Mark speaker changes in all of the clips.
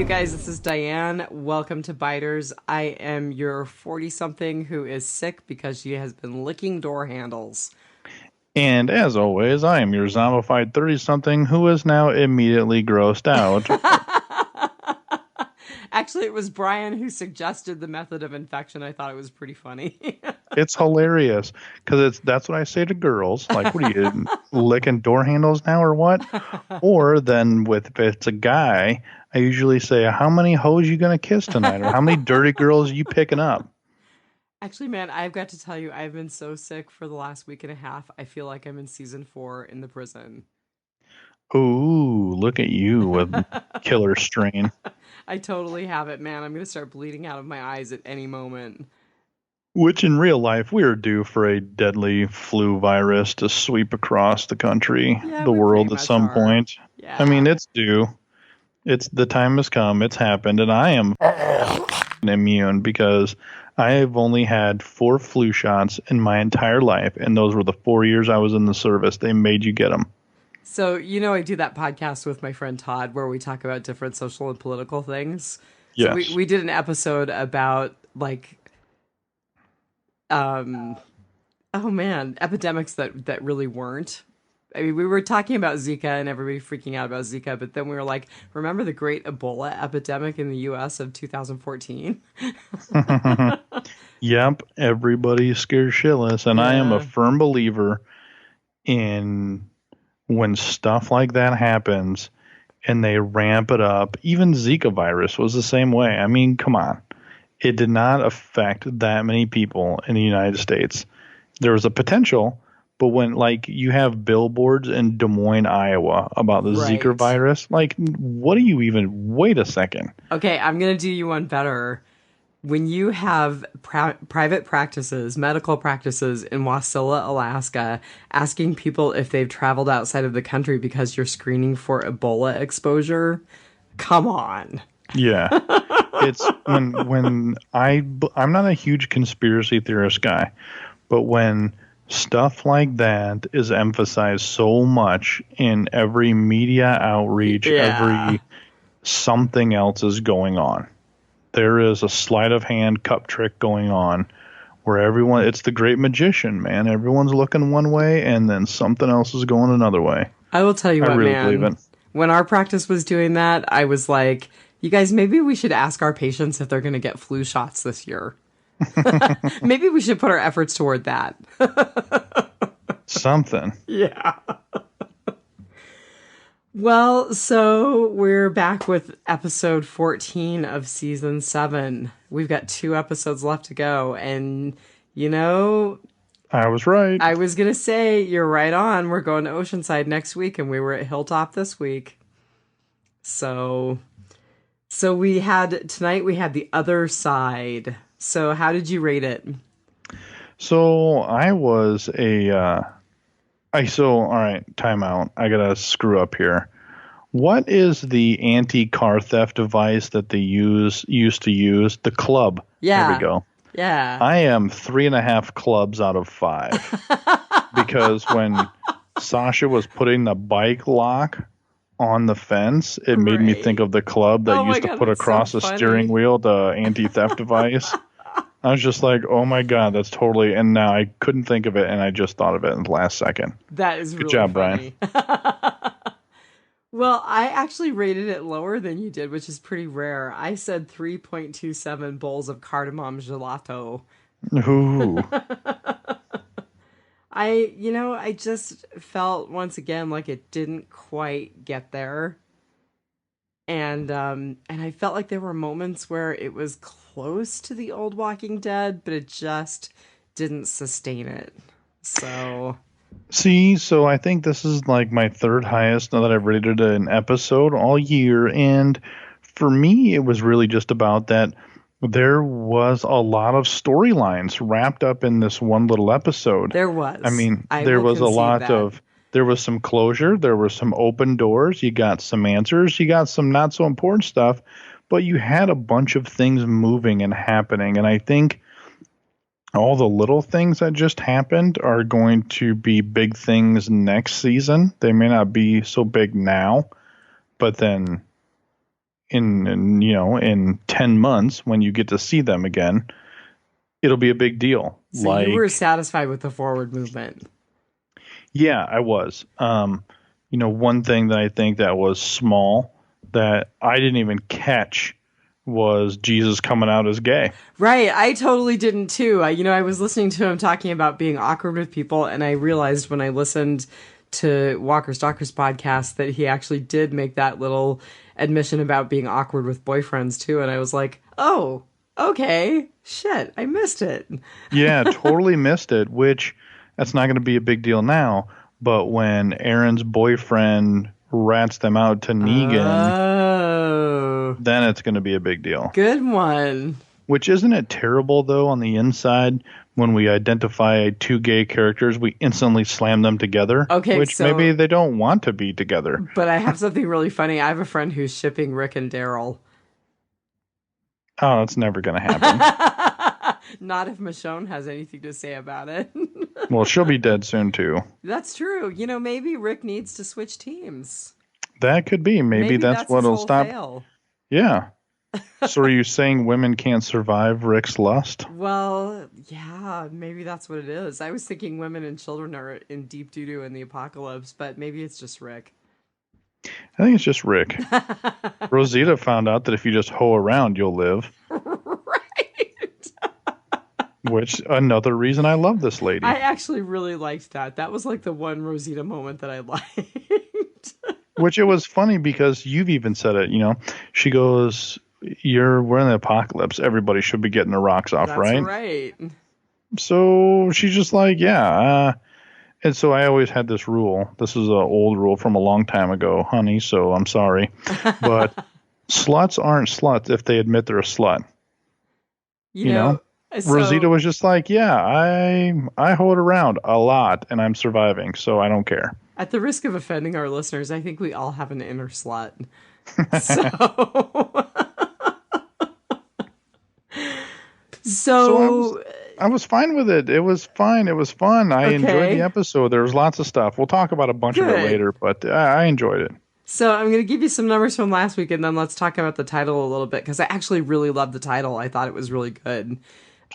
Speaker 1: you guys, this is Diane. Welcome to Biters. I am your 40-something who is sick because she has been licking door handles.
Speaker 2: And as always, I am your zombified 30-something who is now immediately grossed out.
Speaker 1: Actually, it was Brian who suggested the method of infection. I thought it was pretty funny.
Speaker 2: It's hilarious because that's what I say to girls. Like, what are you, licking door handles now or what? Or then if it's a guy, I usually say, how many hoes you going to kiss tonight? Or how many dirty girls are you picking up?
Speaker 1: Actually, man, I've got to tell you, I've been so sick for the last week and a half. I feel like I'm in season 4 in the prison.
Speaker 2: Ooh, look at you with killer strain.
Speaker 1: I totally have it, man. I'm going to start bleeding out of my eyes at any moment.
Speaker 2: Which in real life, we are due for a deadly flu virus to sweep across the country, the world at some point.
Speaker 1: Yeah.
Speaker 2: I mean, it's due. The time has come. It's happened. And I am immune because I have only had 4 flu shots in my entire life. And those were the 4 years I was in the service. They made you get them.
Speaker 1: So, I do that podcast with my friend Todd where we talk about different social and political things.
Speaker 2: Yes.
Speaker 1: So we did an episode about epidemics that really weren't. I mean, we were talking about Zika and everybody freaking out about Zika, but then we were like, remember the great Ebola epidemic in the U.S. of 2014?
Speaker 2: Yep, everybody's scared shitless. And
Speaker 1: Yeah.
Speaker 2: I am a firm believer in when stuff like that happens and they ramp it up. Even Zika virus was the same way. I mean, come on. It did not affect that many people in the United States. There was a potential, but when you have billboards in Des Moines, Iowa about the Zika virus, what do you even, wait a second.
Speaker 1: Okay, I'm going to do you one better. When you have private practices, medical practices in Wasilla, Alaska, asking people if they've traveled outside of the country because you're screening for Ebola exposure, come on.
Speaker 2: Yeah. It's when I'm not a huge conspiracy theorist guy, but when stuff like that is emphasized so much in every media outreach, every something else is going on. There is a sleight of hand cup trick going on where it's the great magician, man. Everyone's looking one way and then something else is going another way.
Speaker 1: I will tell you what,
Speaker 2: I really
Speaker 1: man.
Speaker 2: believe it.
Speaker 1: When our practice was doing that, I was like, you guys, maybe we should ask our patients if they're going to get flu shots this year. Maybe we should put our efforts toward that.
Speaker 2: Something.
Speaker 1: Yeah. Well, so we're back with episode 14 of season 7. We've got 2 episodes left to go. And,
Speaker 2: I was right.
Speaker 1: I was going to say, you're right on. We're going to Oceanside next week, and we were at Hilltop this week. So tonight we had The Other Side. So how did you rate it?
Speaker 2: So I was all right, time out. I gotta screw up here. What is the anti-car theft device that they used to use? The club.
Speaker 1: Yeah.
Speaker 2: There we go.
Speaker 1: Yeah.
Speaker 2: I am 3.5 clubs out of 5. Because when Sasha was putting the bike lock on the fence, it made me think of the club that used to put across the steering wheel, the anti-theft device. I was just like, oh my God, that's totally, and now I couldn't think of it, and I just thought of it in the last second.
Speaker 1: That is
Speaker 2: Good
Speaker 1: really
Speaker 2: job,
Speaker 1: funny.
Speaker 2: Brian.
Speaker 1: Well, I actually rated it lower than you did, which is pretty rare. I said 3.27 bowls of cardamom gelato.
Speaker 2: Ooh.
Speaker 1: I just felt once again like it didn't quite get there. And I felt like there were moments where it was close to the old Walking Dead, but it just didn't sustain it. So
Speaker 2: I think this is like my 3rd highest now that I've rated an episode all year. And for me, it was really just about that there was a lot of storylines wrapped up in this one little episode.
Speaker 1: There was.
Speaker 2: I mean, there was a lot of... There was some closure. There were some open doors. You got some answers. You got some not so important stuff. But you had a bunch of things moving and happening. And I think all the little things that just happened are going to be big things next season. They may not be so big now. But then in 10 months when you get to see them again, it'll be a big deal.
Speaker 1: So you were satisfied with the forward movement.
Speaker 2: Yeah, I was. One thing that I think that was small that I didn't even catch was Jesus coming out as gay.
Speaker 1: Right. I totally didn't too. I was listening to him talking about being awkward with people, and I realized when I listened to Walker Stalker's podcast that he actually did make that little admission about being awkward with boyfriends too. And I was like, oh, okay, shit, I missed it.
Speaker 2: Yeah, totally missed it, which that's not going to be a big deal now. But when Aaron's boyfriend rats them out to Negan, then it's going to be a big deal.
Speaker 1: Good one.
Speaker 2: Which, isn't it terrible, though, on the inside, when we identify two gay characters, we instantly slam them together?
Speaker 1: Okay,
Speaker 2: which maybe they don't want to be together.
Speaker 1: But I have something really funny. I have a friend who's shipping Rick and Daryl.
Speaker 2: Oh, that's never going to happen.
Speaker 1: Not if Michonne has anything to say about it.
Speaker 2: Well, she'll be dead soon, too.
Speaker 1: That's true. Maybe Rick needs to switch teams.
Speaker 2: That could be. Maybe that's what'll stop.
Speaker 1: Fail.
Speaker 2: Yeah. So are you saying women can't survive Rick's lust?
Speaker 1: Well, yeah, maybe that's what it is. I was thinking women and children are in deep doo-doo in the apocalypse, but maybe it's just Rick.
Speaker 2: I think it's just Rick. Rosita found out that if you just hoe around, you'll live.
Speaker 1: Right.
Speaker 2: Which, another reason I love this lady.
Speaker 1: I actually really liked that. That was like the one Rosita moment that I liked.
Speaker 2: Which, it was funny because you've even said it, She goes, we're in the apocalypse. Everybody should be getting their rocks off,
Speaker 1: That's
Speaker 2: right?
Speaker 1: Right.
Speaker 2: So she's just like, yeah. And so I always had this rule. This is an old rule from a long time ago, honey, so I'm sorry. But sluts aren't sluts if they admit they're a slut. You know? Rosita was just like, yeah, I hold around a lot and I'm surviving, so I don't care.
Speaker 1: At the risk of offending our listeners, I think we all have an inner slut. So
Speaker 2: I was fine with it. It was fine. It was fun. I enjoyed the episode. There was lots of stuff. We'll talk about a bunch of it later, but I enjoyed it.
Speaker 1: So I'm going to give you some numbers from last week, and then let's talk about the title a little bit, because I actually really loved the title. I thought it was really good.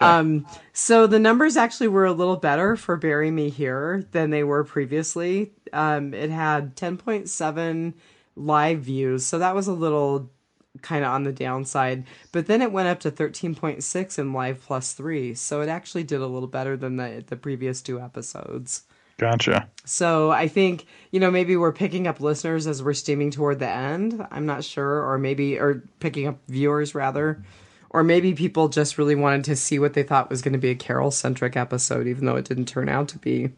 Speaker 1: Okay. So the numbers actually were a little better for Bury Me Here than they were previously. It had 10.7 live views, so that was a little kind of on the downside. But then it went up to 13.6 in live plus 3, so it actually did a little better than the previous two episodes.
Speaker 2: Gotcha.
Speaker 1: So I think, maybe we're picking up listeners as we're steaming toward the end. I'm not sure. Or picking up viewers, rather. Or maybe people just really wanted to see what they thought was going to be a Carol-centric episode, even though it didn't turn out to be.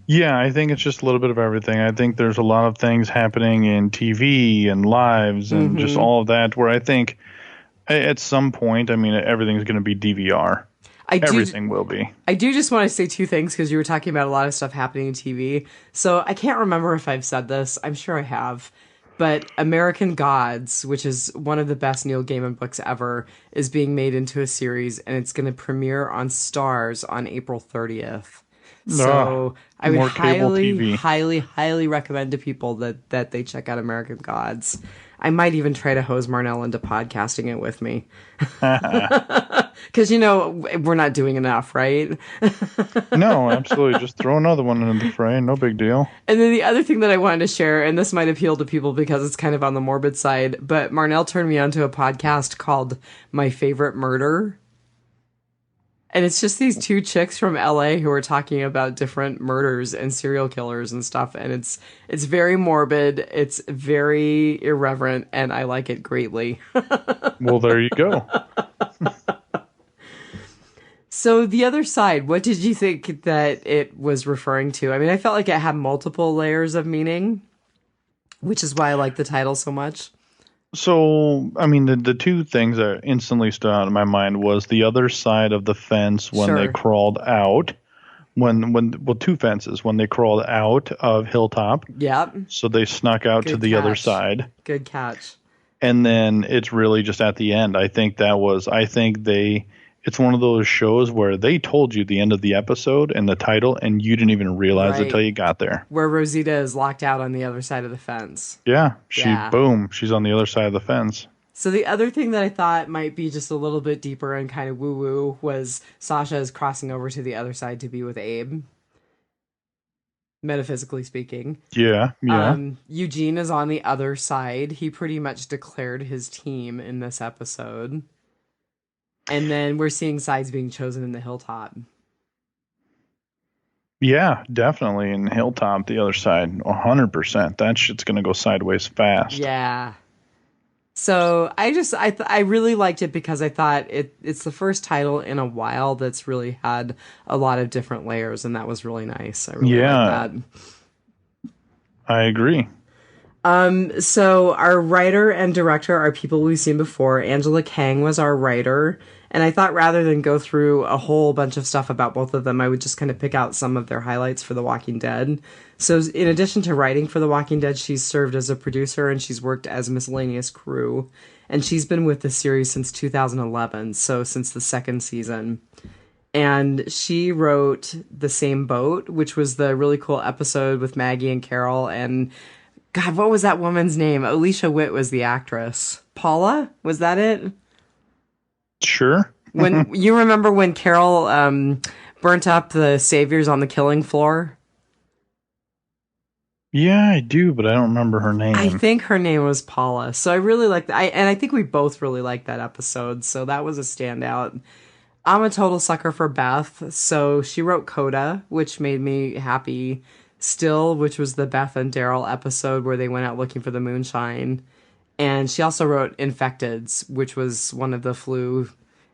Speaker 2: Yeah, I think it's just a little bit of everything. I think there's a lot of things happening in TV and lives and just all of that, where I think at some point, everything's going to be DVR. Everything will be.
Speaker 1: I do just want to say two things, because you were talking about a lot of stuff happening in TV. So I can't remember if I've said this. I'm sure I have. But American Gods, which is one of the best Neil Gaiman books ever, is being made into a series, and it's going to premiere on Starz on April 30th. So I would highly recommend to people that they check out American Gods. I might even try to hose Marnell into podcasting it with me. Because, we're not doing enough, right?
Speaker 2: No, absolutely. Just throw another one into the fray. No big deal. And
Speaker 1: then the other thing that I wanted to share, and this might appeal to people because it's kind of on the morbid side, but Marnell turned me onto a podcast called My Favorite Murder. And it's just these two chicks from LA who are talking about different murders and serial killers and stuff. And it's very morbid. It's very irreverent. And I like it greatly.
Speaker 2: Well, there you go.
Speaker 1: So the other side, what did you think that it was referring to? I felt like it had multiple layers of meaning, which is why I like the title so much.
Speaker 2: So, the two things that instantly stood out in my mind was the other side of the fence when they crawled out. Two fences. When they crawled out of Hilltop.
Speaker 1: Yep.
Speaker 2: So they snuck out to the other side.
Speaker 1: Good catch.
Speaker 2: And then it's really just at the end. I think they it's one of those shows where they told you the end of the episode and the title, and you didn't even realize it
Speaker 1: Right.
Speaker 2: till you got there.
Speaker 1: Where Rosita is locked out on the other side of the fence.
Speaker 2: Yeah,
Speaker 1: Yeah.
Speaker 2: she's on the other side of the fence.
Speaker 1: So the other thing that I thought might be just a little bit deeper and kind of woo-woo was Sasha is crossing over to the other side to be with Abe, metaphysically speaking.
Speaker 2: Yeah, yeah.
Speaker 1: Eugene is on the other side. He pretty much declared his team in this episode. And then we're seeing sides being chosen in the Hilltop.
Speaker 2: Yeah, definitely. In Hilltop, the other side, 100%. That shit's going to go sideways fast.
Speaker 1: Yeah. So I really liked it because I thought it's the first title in a while that's really had a lot of different layers, and that was really nice. I really liked that.
Speaker 2: I agree.
Speaker 1: So our writer and director are people we've seen before. Angela Kang was our writer, and I thought rather than go through a whole bunch of stuff about both of them, I would just kind of pick out some of their highlights for The Walking Dead. So in addition to writing for The Walking Dead, she's served as a producer and she's worked as miscellaneous crew. And she's been with the series since 2011, so since the second season. And she wrote The Same Boat, which was the really cool episode with Maggie and Carol. And God, what was that woman's name? Alicia Witt was the actress. Paula? Was that it?
Speaker 2: Sure.
Speaker 1: When you remember when Carol burnt up the saviors on the killing floor?
Speaker 2: Yeah, I do, but I don't remember her name.
Speaker 1: I think her name was Paula. So I really liked that. And I think we both really liked that episode. So that was a standout. I'm a total sucker for Beth. So she wrote Coda, which made me happy. Still, which was the Beth and Daryl episode where they went out looking for the moonshine. And she also wrote Infecteds, which was one of the flu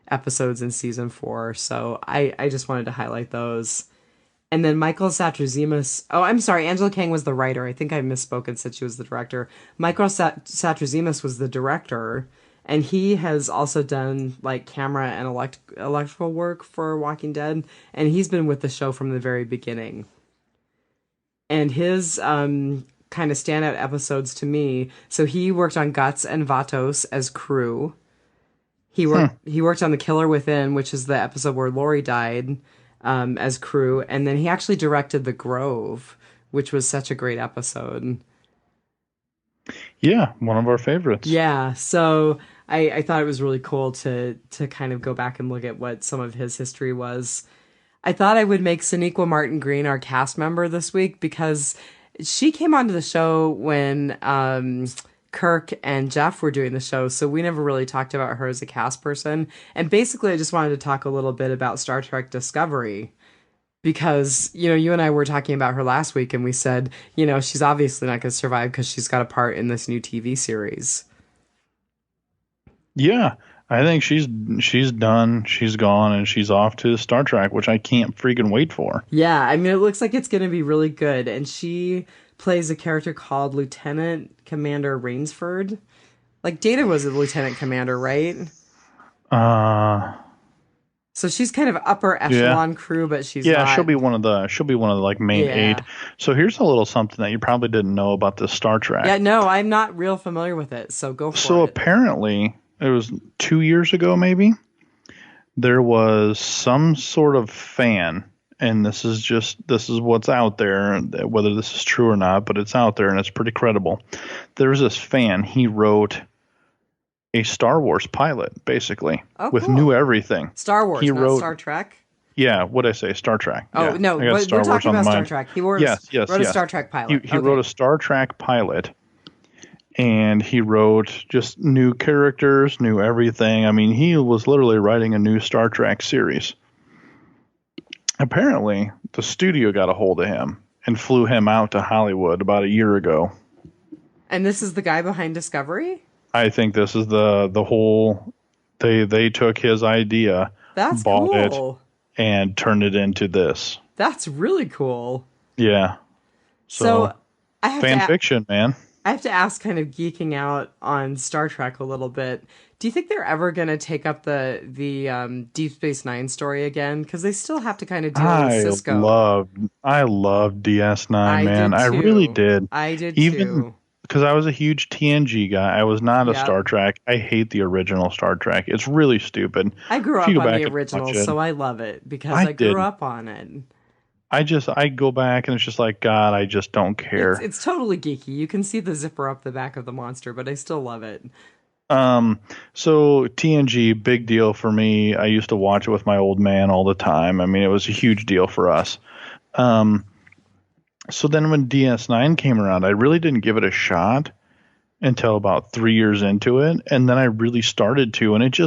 Speaker 1: episodes in season 4. So I just wanted to highlight those. And then Michael Satrazemis. Oh, I'm sorry. Angela Kang was the writer. I think I misspoke and said she was the director. Michael Satrazemis was the director. And he has also done like camera and electrical work for Walking Dead. And he's been with the show from the very beginning. And his kind of standout episodes to me. So he worked on Guts and Vatos as crew. He worked on The Killer Within, which is the episode where Lori died, as crew. And then he actually directed The Grove, which was such a great episode.
Speaker 2: Yeah, one of our favorites.
Speaker 1: Yeah, so I thought it was really cool to kind of go back and look at what some of his history was. I thought I would make Sonequa Martin Green our cast member this week because she came onto the show when Kirk and Jeff were doing the show, so we never really talked about her as a cast person. And basically, I just wanted to talk a little bit about Star Trek Discovery because, you and I were talking about her last week, and we said, she's obviously not going to survive because she's got a part in this new TV series.
Speaker 2: Yeah, I think she's done, she's gone, and she's off to Star Trek, which I can't freaking wait for.
Speaker 1: Yeah, I mean, it looks like it's going to be really good. And she plays a character called Lieutenant Commander Rainsford. Like, Data was a lieutenant commander, right? So she's kind of upper echelon crew, but she's not.
Speaker 2: she'll be one of the like main 8. So here's a little something that you probably didn't know about this Star Trek.
Speaker 1: Yeah, no, I'm not real familiar with it. So go for it.
Speaker 2: So apparently, it was 2 years ago, maybe, there was some sort of fan, and this is what's out there, whether this is true or not, but it's out there and it's pretty credible. There's this fan, he wrote a Star Wars pilot, basically, with
Speaker 1: cool.
Speaker 2: new everything.
Speaker 1: Star Wars,
Speaker 2: he
Speaker 1: not
Speaker 2: wrote,
Speaker 1: Star Trek?
Speaker 2: Yeah, what'd I say? Star Trek.
Speaker 1: Oh,
Speaker 2: yeah.
Speaker 1: no, we're talking about Star Trek. He wrote a Star Trek pilot.
Speaker 2: He wrote a Star Trek pilot. And he wrote just new characters, new everything. I mean, he was literally writing a new Star Trek series. Apparently, the studio got a hold of him and flew him out to Hollywood about a year ago.
Speaker 1: And this is the guy behind Discovery?
Speaker 2: I think this is the whole... They took his idea, bought it, and turned it into this.
Speaker 1: That's really cool.
Speaker 2: Yeah.
Speaker 1: So I have
Speaker 2: fan fiction, man.
Speaker 1: I have to ask, kind of geeking out on Star Trek a little bit. Do you think they're ever going to take up the Deep Space Nine story again? Because they still have to kind of deal with Cisco.
Speaker 2: I loved DS9, man. I really did.
Speaker 1: I did too.
Speaker 2: because I was a huge TNG guy. I was not a
Speaker 1: Yep.
Speaker 2: Star Trek. I hate the original Star Trek. It's really stupid.
Speaker 1: I grew
Speaker 2: If you
Speaker 1: up
Speaker 2: go
Speaker 1: on the
Speaker 2: back and watch
Speaker 1: originals,
Speaker 2: it,
Speaker 1: so I love it because
Speaker 2: I
Speaker 1: I grew
Speaker 2: didn't.
Speaker 1: up on it.
Speaker 2: I go back and it's just like, God, I just don't
Speaker 1: It's
Speaker 2: care.
Speaker 1: it's totally geeky. You can see the zipper up the back of the monster, but I still love it.
Speaker 2: Um, so TNG, big deal for me. I used to watch it with my old man all the time. I mean, it was a huge deal for us. Um, so then when DS9 came around, I really didn't give it a shot until about 3 years into it, and then I really started to, and
Speaker 1: It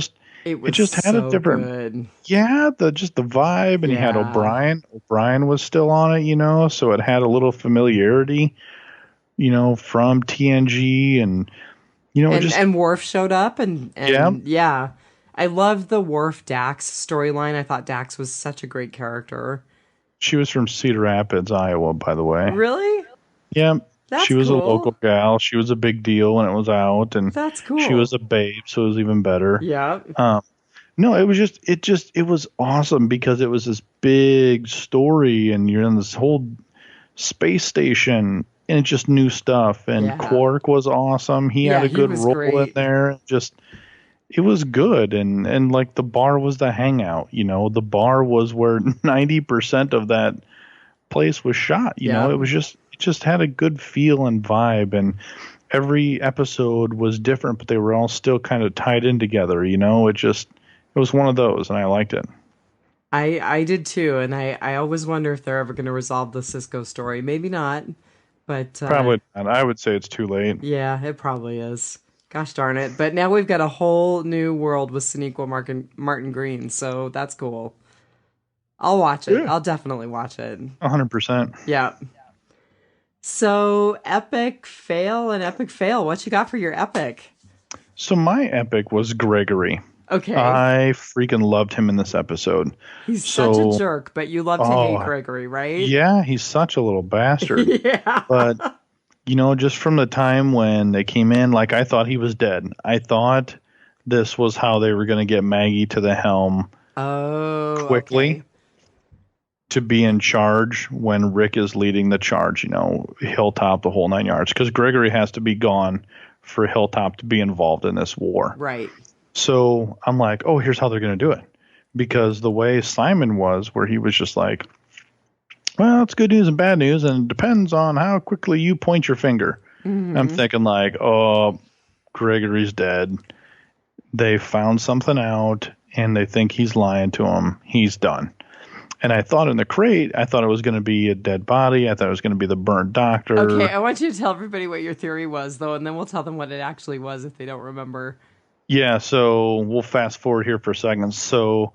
Speaker 2: it
Speaker 1: was
Speaker 2: just had a
Speaker 1: so
Speaker 2: different,
Speaker 1: good.
Speaker 2: yeah, the vibe, and he had
Speaker 1: Yeah.
Speaker 2: O'Brien. O'Brien was still on it, so it had a little familiarity, from TNG, and it just,
Speaker 1: And Worf showed up
Speaker 2: yeah.
Speaker 1: and yeah. I loved the Worf Dax storyline. I thought Dax was such a great character.
Speaker 2: She was from Cedar Rapids, Iowa, by the way.
Speaker 1: Really?
Speaker 2: Yeah, she
Speaker 1: That's
Speaker 2: was a
Speaker 1: cool.
Speaker 2: local gal. She was a big deal when it was out, and
Speaker 1: That's
Speaker 2: she was
Speaker 1: cool.
Speaker 2: a babe, so it was even better.
Speaker 1: Yeah.
Speaker 2: No, it was awesome because it was this big story, and you're in this whole space station, and it's just new stuff. And
Speaker 1: Yeah.
Speaker 2: Quark was awesome. He had
Speaker 1: Yeah,
Speaker 2: a
Speaker 1: he
Speaker 2: good
Speaker 1: was
Speaker 2: role in
Speaker 1: great.
Speaker 2: there. Just it was good, and like the bar was the hangout. The bar was where 90% of that place was shot.
Speaker 1: Yep.
Speaker 2: It just had a good feel and vibe, and every episode was different, but they were all still kind of tied in together. It was one of those, and I liked it.
Speaker 1: I did too, and I always wonder if they're ever going to resolve the Cisco story. Maybe not, but
Speaker 2: Probably not. I would say it's too late.
Speaker 1: yeah, it probably is. Gosh darn it! But now we've got a whole new world with Sonequa Martin Green, so that's cool. I'll watch it.
Speaker 2: Yeah,
Speaker 1: I'll definitely watch it.
Speaker 2: 100%.
Speaker 1: Yeah. So epic fail and epic fail. What you got for your epic?
Speaker 2: So my epic was Gregory.
Speaker 1: Okay.
Speaker 2: I freaking loved him in this episode.
Speaker 1: He's such a
Speaker 2: So,
Speaker 1: jerk, but you love to hate
Speaker 2: oh,
Speaker 1: Gregory, right?
Speaker 2: yeah, he's such a little bastard.
Speaker 1: Yeah.
Speaker 2: But, just from the time when they came in, like, I thought he was dead. I thought this was how they were going to get Maggie to the helm
Speaker 1: Oh,
Speaker 2: quickly
Speaker 1: okay.
Speaker 2: to be in charge when Rick is leading the charge, Hilltop, the whole 9 yards. Because Gregory has to be gone for Hilltop to be involved in this war.
Speaker 1: Right.
Speaker 2: So I'm like, oh, here's how they're going to do it. Because the way Simon was, where he was just like, well, it's good news and bad news, and it depends on how quickly you point your finger. I'm
Speaker 1: Hmm.
Speaker 2: thinking like, oh, Gregory's dead. They found something out, and they think he's lying to him. He's done. And I thought in the crate, I thought it was going to be a dead body. I thought it was going to be the burnt
Speaker 1: Okay,
Speaker 2: doctor.
Speaker 1: I want you to tell everybody what your theory was, though, and then we'll tell them what it actually was if they don't remember.
Speaker 2: Yeah, so we'll fast forward here for a second. So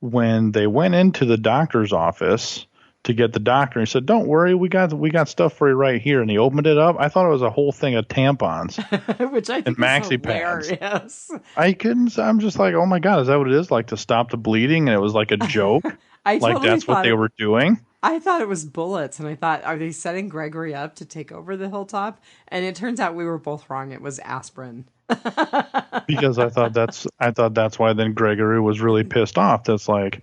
Speaker 2: when they went into the doctor's office to get the doctor, he said, "Don't worry, we got stuff for you right here." And he opened it up. I thought it was a whole thing of tampons
Speaker 1: Which I
Speaker 2: and
Speaker 1: think is
Speaker 2: maxi pads.
Speaker 1: hilarious.
Speaker 2: I couldn't. I'm just like, oh my god, is that what it is? Like to stop the bleeding? And it was like a joke.
Speaker 1: I
Speaker 2: Like
Speaker 1: totally
Speaker 2: that's what
Speaker 1: thought
Speaker 2: they
Speaker 1: it.
Speaker 2: were doing.
Speaker 1: I thought it was bullets, and I thought, are they setting Gregory up to take over the hilltop? And it turns out we were both wrong. It was aspirin.
Speaker 2: Because I thought that's why then Gregory was really pissed off. That's like,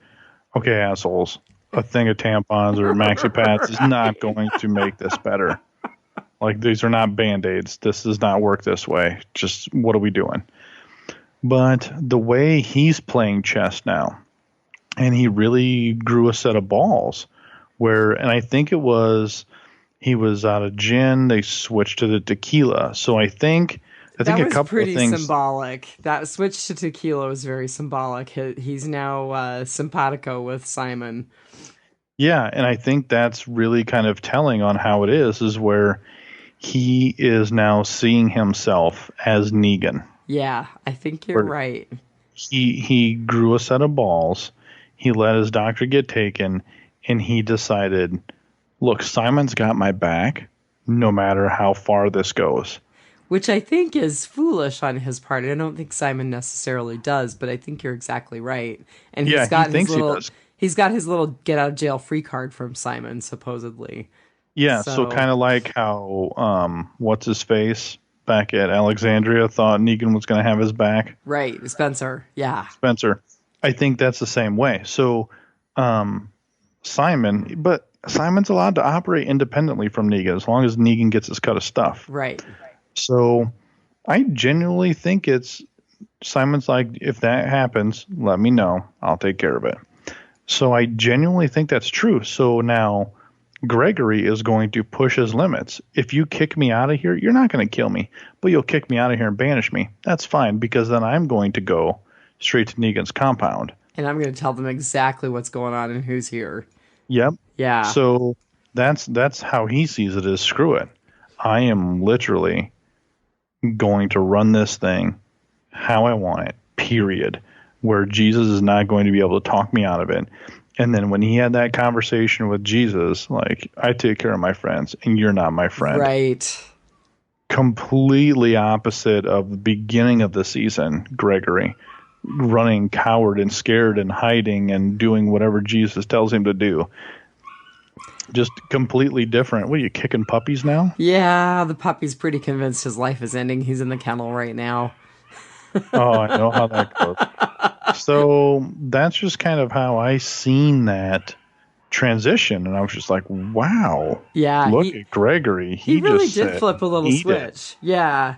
Speaker 2: okay, assholes, a thing of tampons or maxi pads is not
Speaker 1: Right.
Speaker 2: going to make this better. Like these are not band-aids. This does not work this way. Just what are we doing? But the way he's playing chess now, and he really grew a set of balls and I think he was out of gin, they switched to the tequila. So I think
Speaker 1: That
Speaker 2: a
Speaker 1: was
Speaker 2: couple of
Speaker 1: pretty
Speaker 2: things.
Speaker 1: symbolic. That switch to tequila was very symbolic. He's now simpatico with Simon.
Speaker 2: Yeah, and I think that's really kind of telling on how it is where he is now seeing himself as Negan.
Speaker 1: Yeah, I think you're
Speaker 2: Where
Speaker 1: right.
Speaker 2: he grew a set of balls, he let his doctor get taken, and he decided, look, Simon's got my back no matter how far this goes.
Speaker 1: Which I think is foolish on his part. I don't think Simon necessarily does, but I think you're exactly right. And
Speaker 2: Yeah, he thinks he does.
Speaker 1: he's got his little get out of jail free card from Simon, supposedly.
Speaker 2: Yeah, so
Speaker 1: So
Speaker 2: kind of like how what's his face back at Alexandria thought Negan was going to have his back.
Speaker 1: right, Spencer. Yeah.
Speaker 2: Spencer. I think that's the same way. So Simon's allowed to operate independently from Negan as long as Negan gets his cut of stuff.
Speaker 1: Right.
Speaker 2: So I genuinely think it's Simon's like, if that happens, let me know. I'll take care of it. So I genuinely think that's true. So now Gregory is going to push his limits. If you kick me out of here, you're not going to kill me, but you'll kick me out of here and banish me. That's fine because then I'm going to go straight to Negan's compound.
Speaker 1: And I'm going to tell them exactly what's going on and who's here.
Speaker 2: Yep.
Speaker 1: Yeah.
Speaker 2: So that's how he sees it is screw it. I am literally going to run this thing how I want it, period. Where Jesus is not going to be able to talk me out of it. And then when he had that conversation with Jesus, like, I take care of my friends and you're not my friend.
Speaker 1: Right.
Speaker 2: Completely opposite of the beginning of the season, Gregory. Running coward and scared and hiding and doing whatever Jesus tells him to do. Just completely different. What are you, kicking puppies now?
Speaker 1: Yeah, the puppy's pretty convinced his life is ending. He's in the kennel right now.
Speaker 2: Oh, I know how that goes. So that's just kind of how I seen that transition, and I was just like, "Wow,
Speaker 1: Yeah,
Speaker 2: look at Gregory.
Speaker 1: he
Speaker 2: He
Speaker 1: really
Speaker 2: just
Speaker 1: did
Speaker 2: said,
Speaker 1: flip a little
Speaker 2: eat it."
Speaker 1: switch. Yeah.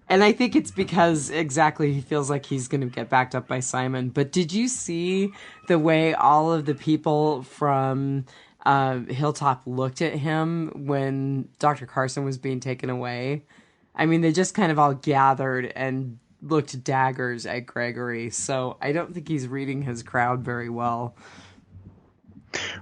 Speaker 1: And I think it's because exactly he feels like he's going to get backed up by Simon. But did you see the way all of the people from Hilltop looked at him when Dr. Carson was being taken away? I mean, they just kind of all gathered and looked daggers at Gregory. So I don't think he's reading his crowd very well.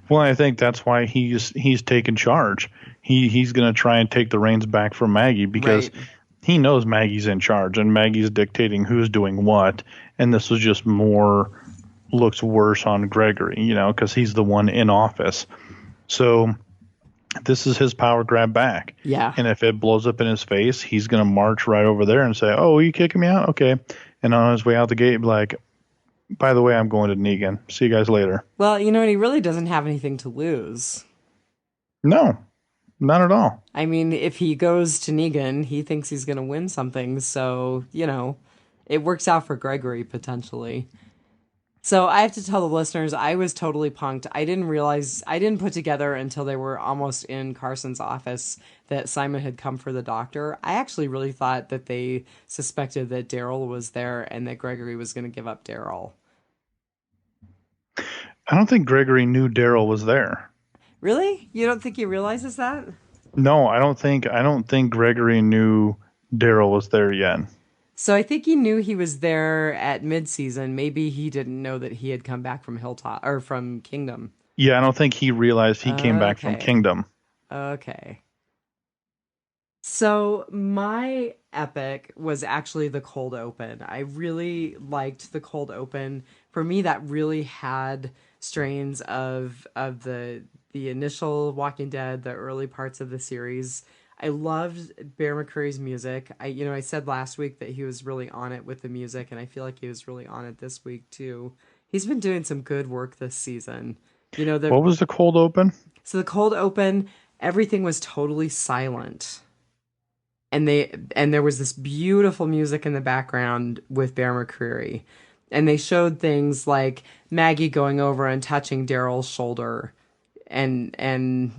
Speaker 2: Well, I think that's why he's taken charge. He's going to try and take the reins back from Maggie because
Speaker 1: Right.
Speaker 2: he knows Maggie's in charge and Maggie's dictating who's doing what, and this was just more looks worse on Gregory, because he's the one in office. So this is his power grab back.
Speaker 1: Yeah.
Speaker 2: And if it blows up in his face, he's going to march right over there and say, "Oh, are you kicking me out? Okay." And on his way out the gate, be like, "By the way, I'm going to Negan. See you guys later."
Speaker 1: Well, you know, and he really doesn't have anything to lose.
Speaker 2: No, not at all.
Speaker 1: I mean, if he goes to Negan, he thinks he's going to win something. So, it works out for Gregory potentially. So I have to tell the listeners, I was totally punked. I didn't put together until they were almost in Carson's office that Simon had come for the doctor. I actually really thought that they suspected that Daryl was there and that Gregory was going to give up Daryl.
Speaker 2: I don't think Gregory knew Daryl was there.
Speaker 1: Really? You don't think he realizes that?
Speaker 2: No, I don't think Gregory knew Daryl was there yet.
Speaker 1: So I think he knew he was there at mid-season. Maybe he didn't know that he had come back from Hilltop or from Kingdom.
Speaker 2: Yeah, I don't think he realized he came back from
Speaker 1: Okay.
Speaker 2: Kingdom.
Speaker 1: Okay. So my epic was actually the cold open. I really liked the cold open. For me, that really had strains of the initial Walking Dead, the early parts of the series. I loved Bear McCreary's music. I said last week that he was really on it with the music, and I feel like he was really on it this week too. He's been doing some good work this season. You know, the
Speaker 2: What was the cold open?
Speaker 1: so the cold open, everything was totally silent. And there was this beautiful music in the background with Bear McCreary. And they showed things like Maggie going over and touching Daryl's shoulder and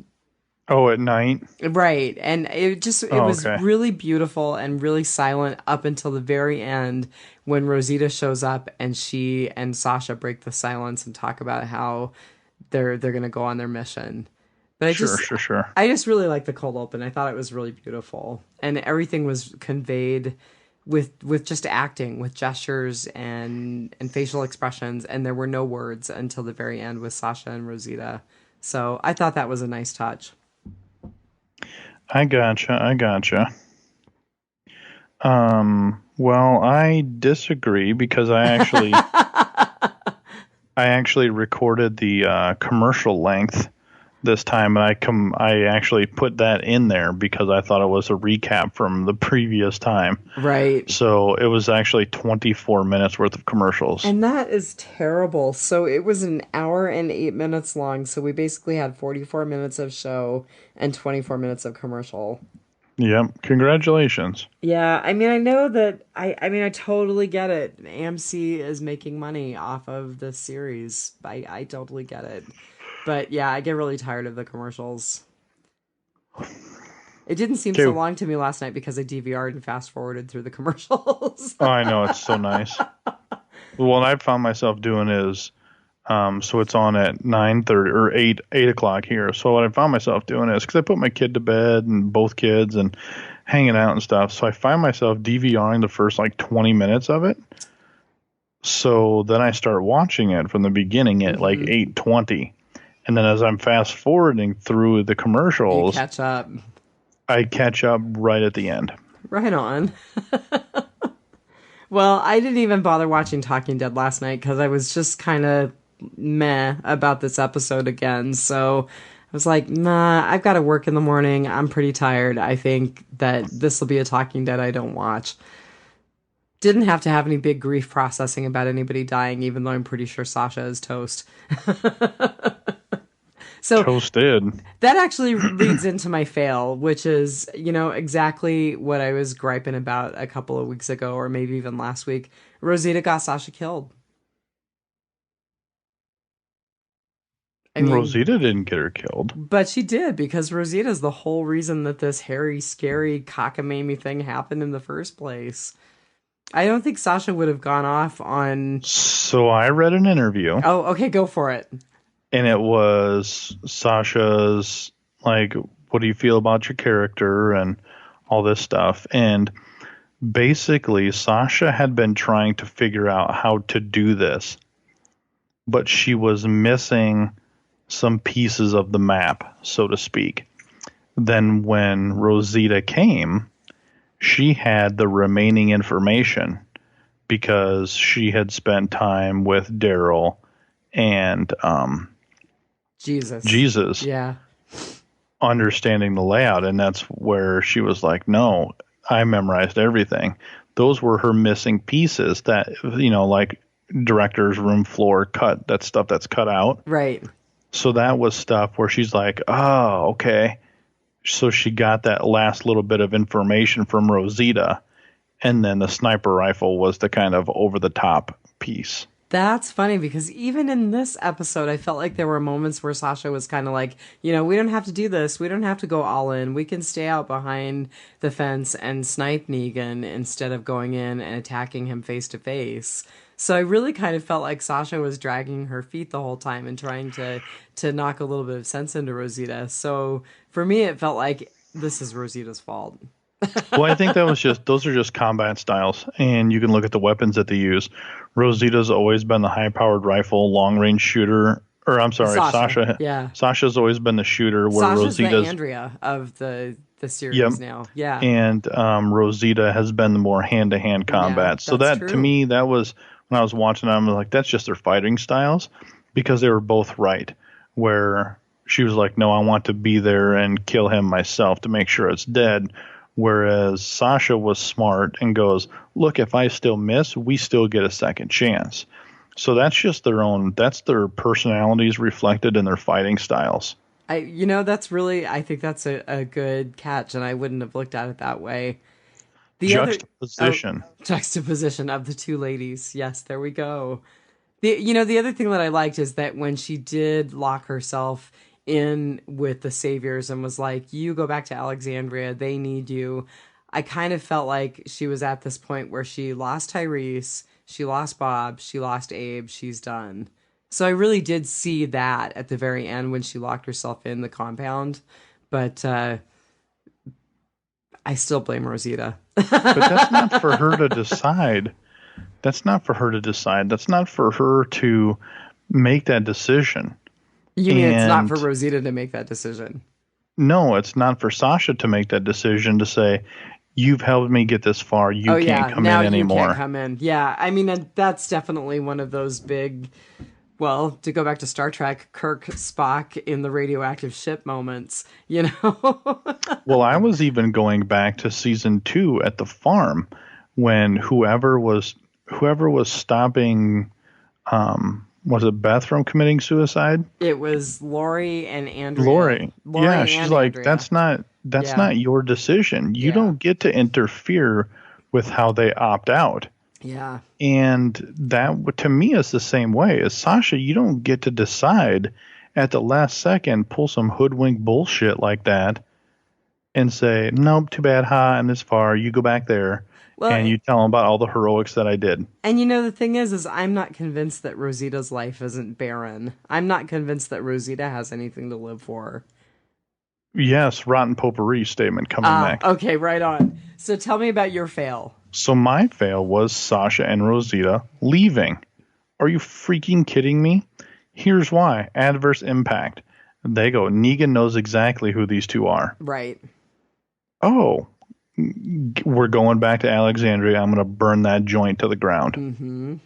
Speaker 2: Oh, at night.
Speaker 1: right. And it
Speaker 2: Oh,
Speaker 1: was
Speaker 2: okay.
Speaker 1: really beautiful and really silent up until the very end when Rosita shows up and she and Sasha break the silence and talk about how they're gonna go on their mission. But
Speaker 2: Sure, sure, sure.
Speaker 1: I just really liked the cold open. I thought it was really beautiful, and everything was conveyed with just acting, with gestures and facial expressions, and there were no words until the very end with Sasha and Rosita. So I thought that was a nice touch.
Speaker 2: I gotcha. Well, I disagree because I actually recorded the commercial length this time, and I actually put that in there because I thought it was a recap from the previous time.
Speaker 1: Right.
Speaker 2: So it was actually 24 minutes worth of commercials.
Speaker 1: And that is terrible. So it was an hour and 8 minutes long. So we basically had 44 minutes of show and 24 minutes of commercial.
Speaker 2: Yep. Congratulations.
Speaker 1: Yeah, I mean, I know that I totally get it. AMC is making money off of this series. I totally get it. But yeah, I get really tired of the commercials. It didn't seem so
Speaker 2: Okay.
Speaker 1: long to me last night because I DVR'd and fast forwarded through the commercials.
Speaker 2: Oh, I know, it's so nice. What I found myself doing is, so it's on at 9:30 or 8 o'clock here. So what I found myself doing is, because I put my kid to bed and both kids and hanging out and stuff. So I find myself DVRing the first like 20 minutes of it. So then I start watching it from the beginning at like 8:20. And then as I'm fast forwarding through the
Speaker 1: You
Speaker 2: commercials,
Speaker 1: catch up.
Speaker 2: I catch up right at the end.
Speaker 1: Right on. Well, I didn't even bother watching Talking Dead last night because I was just kind of meh about this episode again. So I was like, nah, I've got to work in the morning. I'm pretty tired. I think that this will be a Talking Dead I don't watch. Didn't have to have any big grief processing about anybody dying, even though I'm pretty sure Sasha is toast. So
Speaker 2: Toasted.
Speaker 1: that actually leads into my fail, which is, exactly what I was griping about a couple of weeks ago, or maybe even last week. Rosita got Sasha killed. I mean,
Speaker 2: Rosita didn't get her killed.
Speaker 1: but she did, because Rosita's the whole reason that this hairy, scary, cockamamie thing happened in the first place. I don't think Sasha would have gone off on...
Speaker 2: So I read an interview.
Speaker 1: Oh, okay, go for it.
Speaker 2: And it was Sasha's, like, what do you feel about your character and all this stuff. And basically, Sasha had been trying to figure out how to do this, but she was missing some pieces of the map, so to speak. Then when Rosita came, she had the remaining information because she had spent time with Daryl and Jesus
Speaker 1: Yeah.
Speaker 2: understanding the layout. And that's where she was like, no, I memorized everything. Those were her missing pieces that, like director's room floor cut, that stuff that's cut out.
Speaker 1: Right.
Speaker 2: So that was stuff where she's like, oh, okay. So she got that last little bit of information from Rosita. And then the sniper rifle was the kind of over the top piece.
Speaker 1: That's funny, because even in this episode, I felt like there were moments where Sasha was kind of like, we don't have to do this. We don't have to go all in. We can stay out behind the fence and snipe Negan instead of going in and attacking him face to face. So I really kind of felt like Sasha was dragging her feet the whole time and trying to knock a little bit of sense into Rosita. So for me, it felt like this is Rosita's fault.
Speaker 2: Well, I think those are just combat styles, and you can look at the weapons that they use. Rosita's always been the high-powered rifle, long-range shooter. Or I'm sorry, Sasha.
Speaker 1: Yeah,
Speaker 2: Sasha's always been the shooter. Where
Speaker 1: Sasha's
Speaker 2: Rosita's
Speaker 1: the Andrea of the series
Speaker 2: Yep.
Speaker 1: now. Yeah,
Speaker 2: and Rosita has been the more hand-to-hand combat. So that
Speaker 1: true.
Speaker 2: to me, that was when I was watching. I'm like, that's just their fighting styles, because they were both right. Where she was like, no, I want to be there and kill him myself to make sure it's dead. Whereas Sasha was smart and goes, look, if I still miss, we still get a second chance. So that's just that's their personalities reflected in their fighting styles.
Speaker 1: I think that's a good catch, and I wouldn't have looked at it that way. Juxtaposition of the two ladies. Yes, there we go. The other thing that I liked is that when she did lock herself in with the saviors and was like, you go back to Alexandria, they need you. I kind of felt like she was at this point where she lost Tyrese, she lost Bob, she lost Abe, she's done. So I really did see that at the very end when she locked herself in the compound. But I still blame Rosita.
Speaker 2: But that's not for her to decide. That's not for her to make that decision.
Speaker 1: You mean it's not for Rosita to make that decision?
Speaker 2: No, it's not for Sasha to make that decision to say, you've helped me get this far. You can't come in anymore.
Speaker 1: You can't come in. Yeah, I mean, that's definitely one of those big, well, to go back to Star Trek, Kirk, Spock in the radioactive ship moments,
Speaker 2: Well, I was even going back to season 2 at the farm when whoever was stopping, was it Beth from committing suicide?
Speaker 1: It was Lori and Andrea.
Speaker 2: Lori yeah, she's like, Andrea. That's not your decision. You don't get to interfere with how they opt out.
Speaker 1: Yeah.
Speaker 2: And that, to me, is the same way as Sasha. You don't get to decide at the last second, pull some hoodwink bullshit like that and say, nope, too bad, I'm this far. You go back there, and
Speaker 1: Well,
Speaker 2: you tell them about all the heroics that I did.
Speaker 1: and the thing is I'm not convinced that Rosita's life isn't barren. I'm not convinced that Rosita has anything to live for.
Speaker 2: Yes, rotten potpourri statement coming
Speaker 1: Ah,
Speaker 2: next.
Speaker 1: okay, right on. So tell me about your fail.
Speaker 2: So my fail was Sasha and Rosita leaving. Are you freaking kidding me? Here's why. Adverse impact. They go, Negan knows exactly who these two are.
Speaker 1: Right.
Speaker 2: Oh, we're going back to Alexandria. I'm going to burn that joint to the ground.
Speaker 1: Mm-hmm.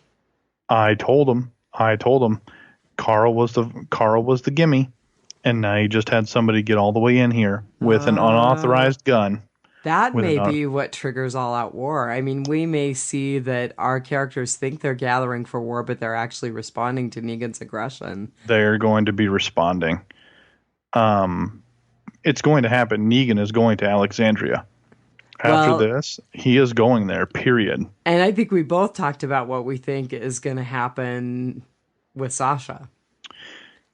Speaker 2: I told him. Carl was the gimme, and now you just had somebody get all the way in here with an unauthorized gun.
Speaker 1: That may be what triggers all-out war. I mean, we may see that our characters think they're gathering for war, but they're actually responding to Negan's aggression.
Speaker 2: They're going to be responding. It's going to happen. Negan is going to Alexandria. After this, he is going there, period.
Speaker 1: And I think we both talked about what we think is going to happen with Sasha.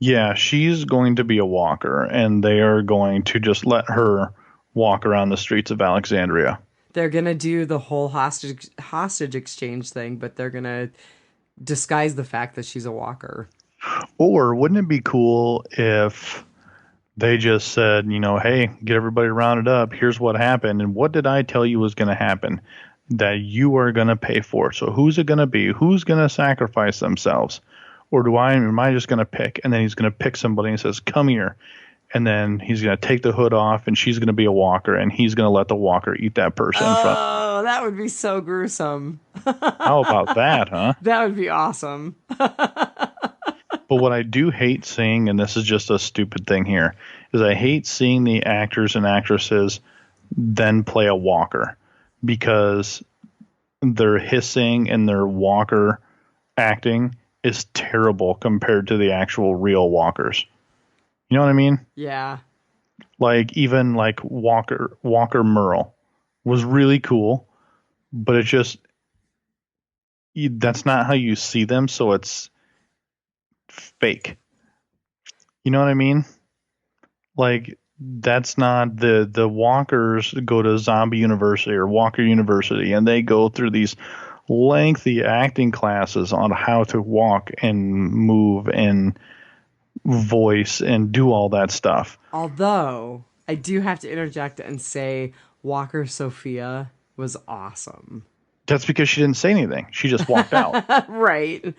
Speaker 2: Yeah, she's going to be a walker, and they are going to just let her walk around the streets of Alexandria.
Speaker 1: They're going to do the whole hostage exchange thing, but they're going to disguise the fact that she's a walker.
Speaker 2: Or wouldn't it be cool if they just said, hey, get everybody rounded up. Here's what happened. And what did I tell you was going to happen? That you are going to pay for it. So who's it going to be? Who's going to sacrifice themselves? Or am I just going to pick? And then he's going to pick somebody and says, come here. And then he's going to take the hood off, and she's going to be a walker, and he's going to let the walker eat that person in front.
Speaker 1: Oh, that would be so gruesome.
Speaker 2: How about that, huh?
Speaker 1: That would be awesome.
Speaker 2: But what I do hate seeing, and this is just a stupid thing here, is I hate seeing the actors and actresses then play a walker, because their hissing and their walker acting is terrible compared to the actual real walkers. You know what I mean?
Speaker 1: Yeah.
Speaker 2: Like even like Walker Merle was really cool, but it's just that's not how you see them, so it's fake. You know what I mean? Like that's not the walkers go to Zombie University or Walker University, and they go through these lengthy acting classes on how to walk and move and voice and do all that stuff.
Speaker 1: Although I do have to interject and say Walker Sophia was awesome.
Speaker 2: That's because she didn't say anything. She just walked out.
Speaker 1: Right.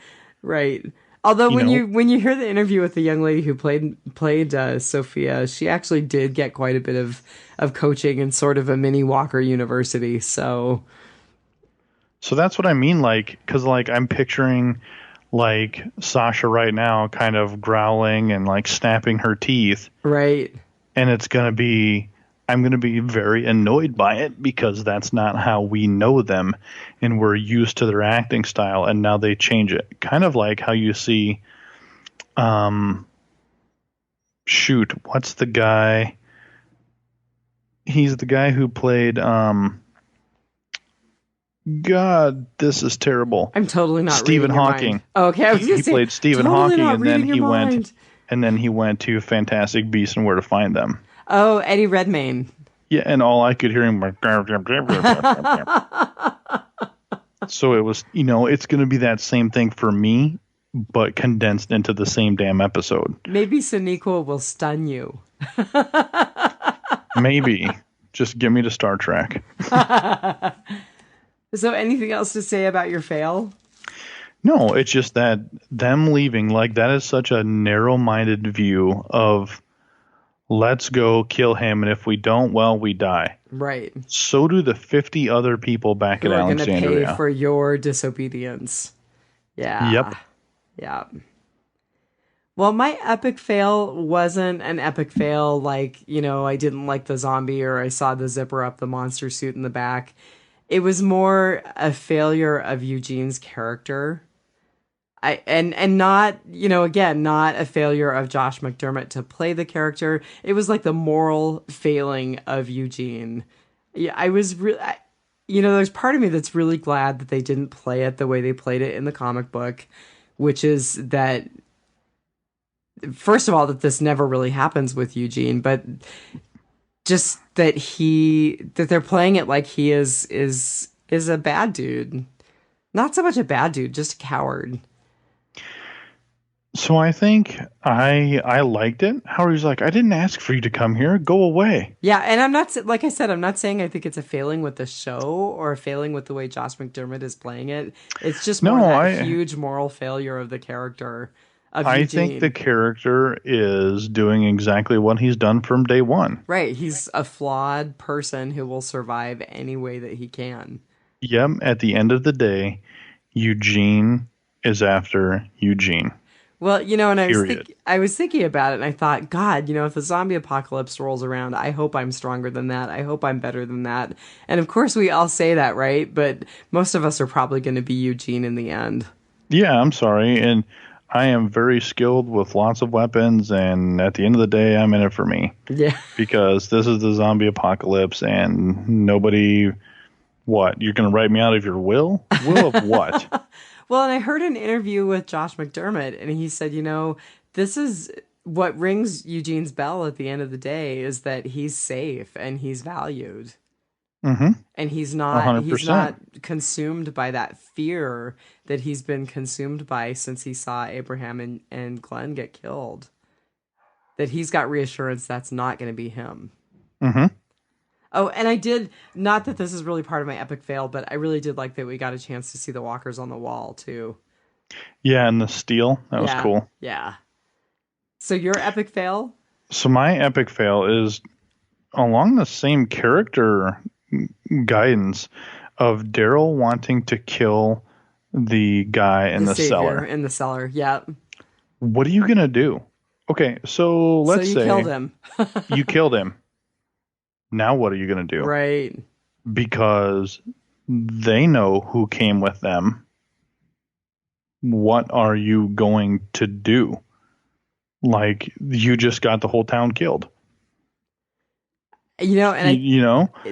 Speaker 1: Although when you hear the interview with the young lady who played Sophia, she actually did get quite a bit of coaching in sort of a mini Walker University. So
Speaker 2: that's what I mean. Like, because like I'm picturing like Sasha right now kind of growling and like snapping her teeth.
Speaker 1: Right.
Speaker 2: And I'm going to be very annoyed by it, because that's not how we know them, and we're used to their acting style, and now they change it. Kind of like how you see, what's the guy? He's the guy who played, God, this is terrible.
Speaker 1: I'm totally not
Speaker 2: Stephen
Speaker 1: reading your
Speaker 2: Hawking.
Speaker 1: Mind. Oh, okay, I was going to say,
Speaker 2: played Stephen
Speaker 1: totally
Speaker 2: Hawking,
Speaker 1: and
Speaker 2: then he went to Fantastic Beasts and Where to Find Them.
Speaker 1: Oh, Eddie Redmayne.
Speaker 2: Yeah, and all I could hear him. So it was, it's going to be that same thing for me, but condensed into the same damn episode.
Speaker 1: Maybe Sonequa will stun you.
Speaker 2: Maybe. Just get me to Star Trek.
Speaker 1: So anything else to say about your fail?
Speaker 2: No, it's just that them leaving, like that is such a narrow-minded view of let's go kill him, and if we don't, well, we die.
Speaker 1: Right.
Speaker 2: So do the 50 other people back at Alexandria.
Speaker 1: Going to pay for your disobedience. Yeah.
Speaker 2: Yep.
Speaker 1: Yeah. Well, my epic fail wasn't an epic fail like, I didn't like the zombie or I saw the zipper up the monster suit in the back. It was more a failure of Eugene's character. And not, again, not a failure of Josh McDermott to play the character. It was like the moral failing of Eugene. Yeah, I was really, there's part of me that's really glad that they didn't play it the way they played it in the comic book, which is that, first of all, that this never really happens with Eugene, but just that they're playing it like he is a bad dude. Not so much a bad dude, just a coward.
Speaker 2: So I think I liked it. How he's like, I didn't ask for you to come here. Go away.
Speaker 1: Yeah, and I'm not like I said, I'm not saying I think it's a failing with the show or a failing with the way Josh McDermott is playing it. It's just more that huge moral failure of the character of
Speaker 2: I
Speaker 1: Eugene.
Speaker 2: think the character is doing exactly what he's done from day one.
Speaker 1: Right, he's a flawed person who will survive any way that he can.
Speaker 2: Yep, at the end of the day, Eugene is after Eugene.
Speaker 1: Well, and I was thinking about it, and I thought, God, if the zombie apocalypse rolls around, I hope I'm stronger than that. I hope I'm better than that. And of course, we all say that, right? But most of us are probably going to be Eugene in the end.
Speaker 2: Yeah, I'm sorry, and I am very skilled with lots of weapons, and at the end of the day, I'm in it for me.
Speaker 1: Yeah.
Speaker 2: Because this is the zombie apocalypse, and nobody... What? You're going to write me out of your will? Will of what?
Speaker 1: Well, and I heard an interview with Josh McDermott, and he said, this is what rings Eugene's bell at the end of the day is that he's safe and he's valued.
Speaker 2: Mm-hmm.
Speaker 1: And he's
Speaker 2: 100%.
Speaker 1: not consumed by that fear that he's been consumed by since he saw Abraham and Glenn get killed. That he's got reassurance that's not going to be him.
Speaker 2: Mm-hmm.
Speaker 1: Oh, and I did, not that this is really part of my epic fail, but I really did like that we got a chance to see the walkers on the wall, too.
Speaker 2: Yeah, and the steel. That was cool.
Speaker 1: Yeah. So your epic fail?
Speaker 2: So my epic fail is along the same character guidance of Daryl wanting to kill the guy in the cellar.
Speaker 1: In the cellar, yeah.
Speaker 2: What are you going to do? Okay, so let's say...
Speaker 1: you killed him.
Speaker 2: You killed him. Now what are you going to do?
Speaker 1: Right.
Speaker 2: Because they know who came with them. What are you going to do? Like, you just got the whole town killed.
Speaker 1: And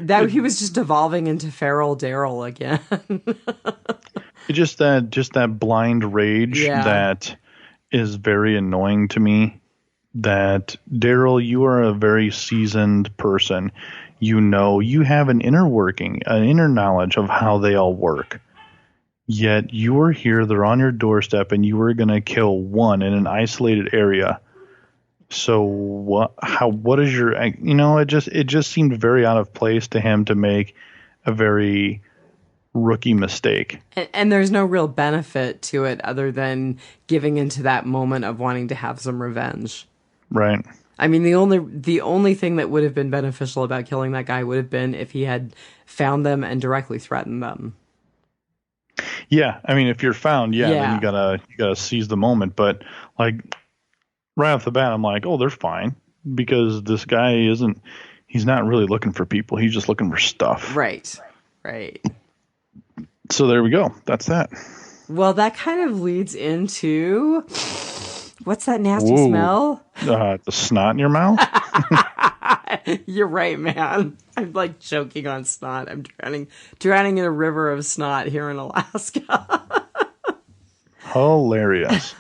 Speaker 1: that he was just evolving into feral Daryl again.
Speaker 2: just that blind rage that is very annoying to me. That Daryl, you are a very seasoned person. You have an inner working, an inner knowledge of how they all work. Yet you are here, they're on your doorstep, and you are going to kill one in an isolated area. So what is your, it just seemed very out of place to him to make a very rookie mistake.
Speaker 1: And there's no real benefit to it other than giving into that moment of wanting to have some revenge.
Speaker 2: Right.
Speaker 1: I mean, the only thing that would have been beneficial about killing that guy would have been if he had found them and directly threatened them.
Speaker 2: Yeah, I mean, if you're found, then you gotta seize the moment. But like right off the bat, I'm like, oh, they're fine because this guy he's not really looking for people. He's just looking for stuff.
Speaker 1: Right.
Speaker 2: So there we go. That's that.
Speaker 1: Well, that kind of leads into. What's that nasty smell?
Speaker 2: The snot in your mouth?
Speaker 1: You're right, man. I'm like choking on snot. I'm drowning in a river of snot here in Alaska.
Speaker 2: Hilarious.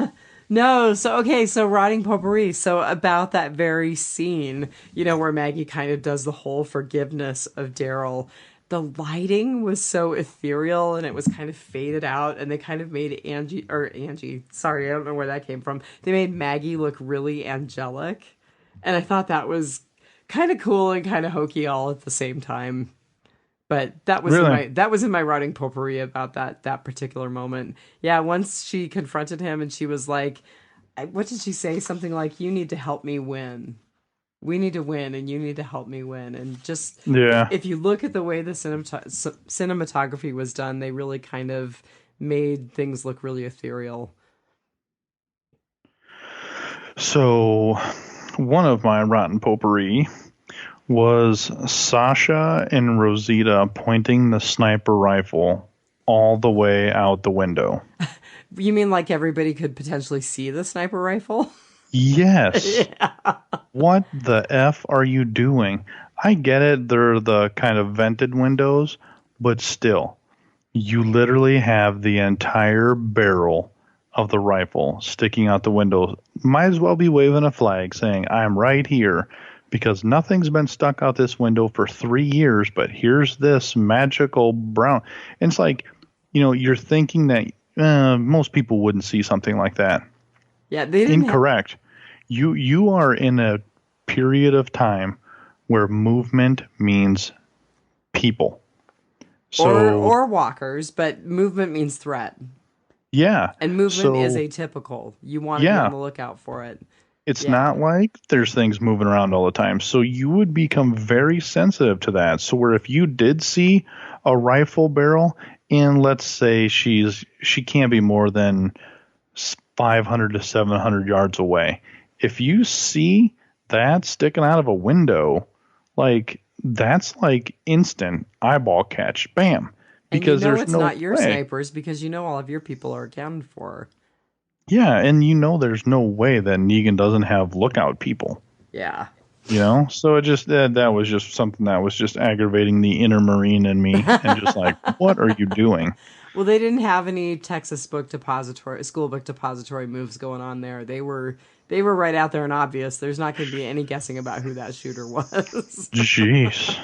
Speaker 1: No, so rotting potpourri. So about that very scene, where Maggie kind of does the whole forgiveness of Daryl. The lighting was so ethereal and it was kind of faded out, and they kind of made Angie, sorry, I don't know where that came from. They made Maggie look really angelic. And I thought that was kind of cool and kind of hokey all at the same time. But that was in my rotting potpourri about that particular moment. Yeah, once she confronted him and she was like, what did she say? Something like, you need to help me win. We need to win, and you need to help me win. And just if you look at the way the cinematography was done, they really kind of made things look really ethereal.
Speaker 2: So one of my rotten potpourri was Sasha and Rosita pointing the sniper rifle all the way out the window.
Speaker 1: You mean like everybody could potentially see the sniper rifle?
Speaker 2: Yes. Yeah. What the F are you doing? I get it. They're the kind of vented windows, but still, you literally have the entire barrel of the rifle sticking out the window. Might as well be waving a flag saying, I'm right here, because nothing's been stuck out this window for 3 years, but here's this magical brown. And it's like, you're thinking that most people wouldn't see something like that.
Speaker 1: Yeah, they didn't.
Speaker 2: Incorrect. You are in a period of time where movement means people. So,
Speaker 1: or walkers, but movement means threat.
Speaker 2: yeah.
Speaker 1: And movement is atypical. You want to be on the lookout for it.
Speaker 2: It's not like there's things moving around all the time. So you would become very sensitive to that. So where if you did see a rifle barrel, and let's say she can't be more than 500 to 700 yards away. If you see that sticking out of a window, like that's like instant eyeball catch. Bam. Because
Speaker 1: and
Speaker 2: there's
Speaker 1: it's
Speaker 2: no
Speaker 1: not your
Speaker 2: way.
Speaker 1: snipers because all of your people are accounted for.
Speaker 2: Yeah, and there's no way that Negan doesn't have lookout people.
Speaker 1: Yeah.
Speaker 2: So it just that was just something that was just aggravating the inner Marine in me, and just like, what are you doing?
Speaker 1: Well, they didn't have any Texas school book depository moves going on there. They were right out there and obvious. There's not going to be any guessing about who that shooter was.
Speaker 2: Jeez.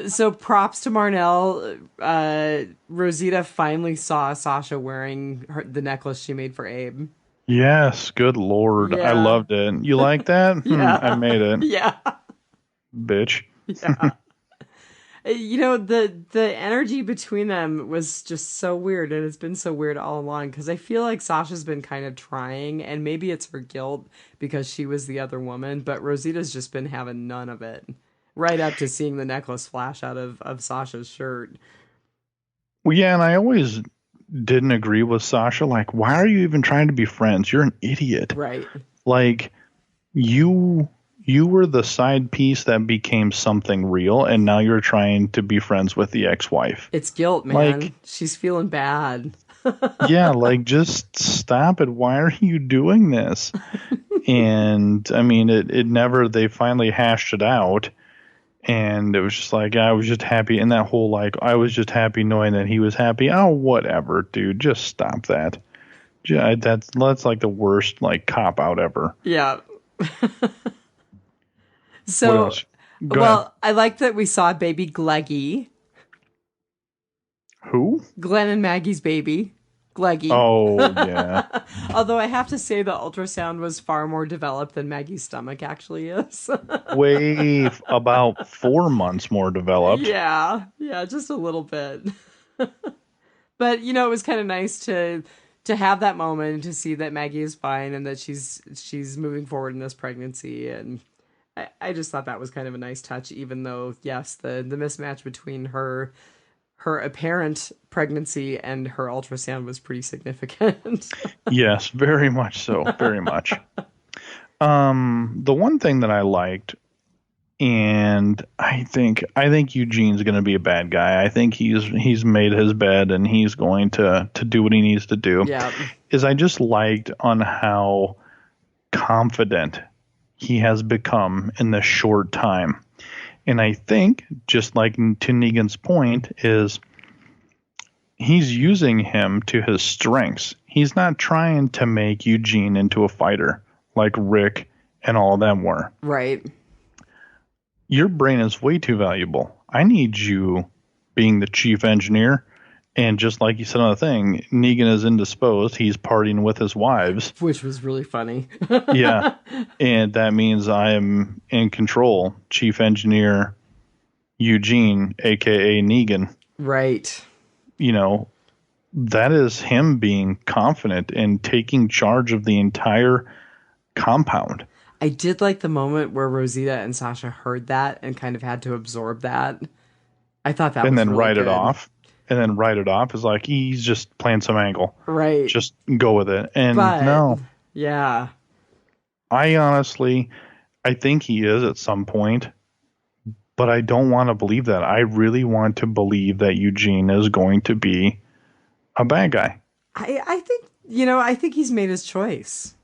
Speaker 1: So props to Marnell. Rosita finally saw Sasha wearing the necklace she made for Abe.
Speaker 2: Yes, good Lord.
Speaker 1: Yeah.
Speaker 2: I loved it. You like that?
Speaker 1: Yeah.
Speaker 2: I made it.
Speaker 1: Yeah.
Speaker 2: Bitch.
Speaker 1: Yeah. The energy between them was just so weird, and it's been so weird all along, because I feel like Sasha's been kind of trying, and maybe it's her guilt because she was the other woman, but Rosita's just been having none of it. Right up to seeing the necklace flash out of Sasha's shirt.
Speaker 2: Well, yeah, and I always didn't agree with Sasha. Like, why are you even trying to be friends? You're an idiot.
Speaker 1: Right.
Speaker 2: Like, you were the side piece that became something real, and now you're trying to be friends with the ex-wife.
Speaker 1: It's guilt, man. Like, she's feeling bad.
Speaker 2: Yeah, like, just stop it. Why are you doing this? And, I mean, they finally hashed it out. And it was just like, I was just happy. And that whole, like, I was just happy knowing that he was happy. Oh, whatever, dude. Just stop that. That's like the worst, like, cop out ever.
Speaker 1: Yeah. So, ahead. I like that we saw baby Gleggy.
Speaker 2: Who?
Speaker 1: Glenn and Maggie's baby. Gleggy.
Speaker 2: Oh, yeah.
Speaker 1: Although I have to say the ultrasound was far more developed than Maggie's stomach actually is.
Speaker 2: Way about 4 months more developed.
Speaker 1: Yeah, just a little bit. But, it was kind of nice to have that moment, to see that Maggie is fine and that she's moving forward in this pregnancy. And I just thought that was kind of a nice touch, even though, yes, the mismatch between her apparent pregnancy and her ultrasound was pretty significant.
Speaker 2: Yes, very much so. Very much. The one thing that I liked, and I think Eugene's going to be a bad guy. I think he's made his bed and he's going to do what he needs to do.
Speaker 1: Yeah.
Speaker 2: Is I just liked on how confident he has become in this short time. And I think, just like to Negan's point, is he's using him to his strengths. He's not trying to make Eugene into a fighter like Rick and all of them were.
Speaker 1: Right.
Speaker 2: Your brain is way too valuable. I need you being the chief engineer. And just like you said on the thing, Negan is indisposed. He's partying with his wives.
Speaker 1: Which was really funny.
Speaker 2: Yeah. And that means I am in control. Chief engineer Eugene, a.k.a. Negan.
Speaker 1: Right.
Speaker 2: That is him being confident and taking charge of the entire compound.
Speaker 1: I did like the moment where Rosita and Sasha heard that and kind of had to absorb that. I thought that was really good.
Speaker 2: And then write it off. And then write it off as like, he's just playing some angle.
Speaker 1: Right.
Speaker 2: Just go with it. And no.
Speaker 1: Yeah.
Speaker 2: I think he is at some point. But I don't want to believe that. I really want to believe that Eugene is going to be a bad guy.
Speaker 1: I think he's made his choice.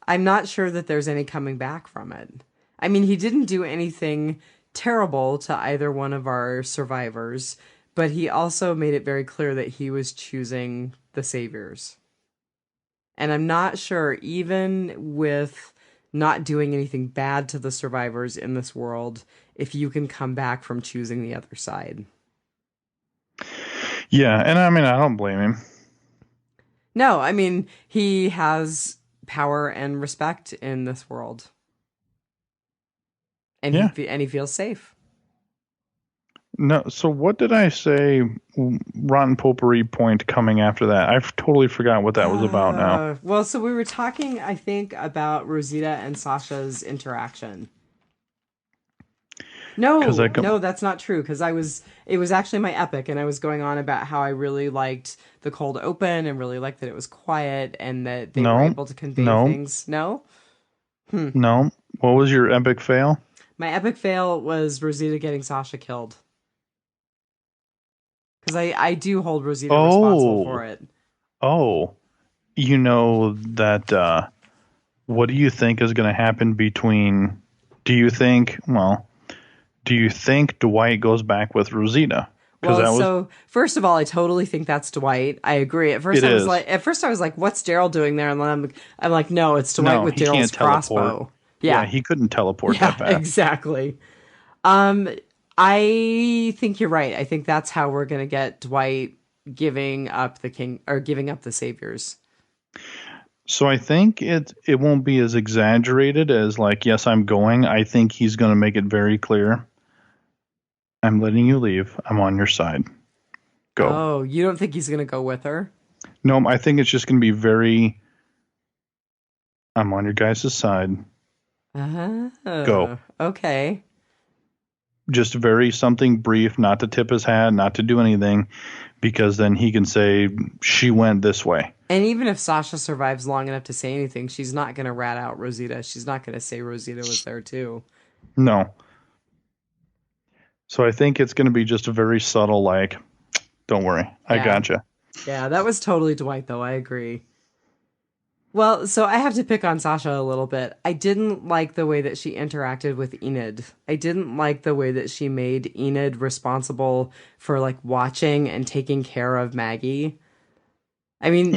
Speaker 1: I'm not sure that there's any coming back from it. I mean, he didn't do anything terrible to either one of our survivors, but he also made it very clear that he was choosing the saviors. And I'm not sure, even with not doing anything bad to the survivors in this world if you can come back from choosing the other side.
Speaker 2: Yeah, and I mean, I don't blame him.
Speaker 1: No, I mean, he has power and respect in this world. And
Speaker 2: Yeah.
Speaker 1: he feels safe.
Speaker 2: No, so what did I say? Rotten Potpourri point coming after that. I've totally forgot what that was about now.
Speaker 1: Well, so we were talking, I think, about Rosita and Sasha's interaction. No, that's not true. Because it was actually my epic, and I was going on about how I really liked the cold open and really liked that it was quiet and that they were able to convey things. No?
Speaker 2: No. What was your epic fail?
Speaker 1: My epic fail was Rosita getting Sasha killed. Because I do hold Rosita responsible for it.
Speaker 2: Oh, you know that, what do you think is going to happen between, do you think Dwight goes back with Rosita?
Speaker 1: Well, so first of all, I totally think that's Dwight. I agree. At first, I was like, "What's Daryl doing there?" And then I'm like, "No, it's Dwight with Daryl's crossbow."
Speaker 2: Yeah, he couldn't teleport that fast.
Speaker 1: Exactly. I think you're right. I think that's how we're gonna get Dwight giving up the saviors.
Speaker 2: So I think it won't be as exaggerated as like, yes, I'm going. I think he's going to make it very clear. I'm letting you leave. I'm on your side. Go.
Speaker 1: Oh, you don't think he's going to go with her?
Speaker 2: No, I think it's just going to be very, I'm on your guys' side. Go.
Speaker 1: Okay.
Speaker 2: Just very something brief, not to tip his hat, not to do anything, because then he can say, she went this way.
Speaker 1: And even if Sasha survives long enough to say anything, she's not going to rat out Rosita. She's not going to say Rosita was there too.
Speaker 2: No. So I think it's going to be just a very subtle, like, don't worry, I gotcha.
Speaker 1: Yeah, that was totally Dwight, though. I agree. Well, so I have to pick on Sasha a little bit. I didn't like the way that she interacted with Enid. I didn't like the way that she made Enid responsible for, like, watching and taking care of Maggie. I mean,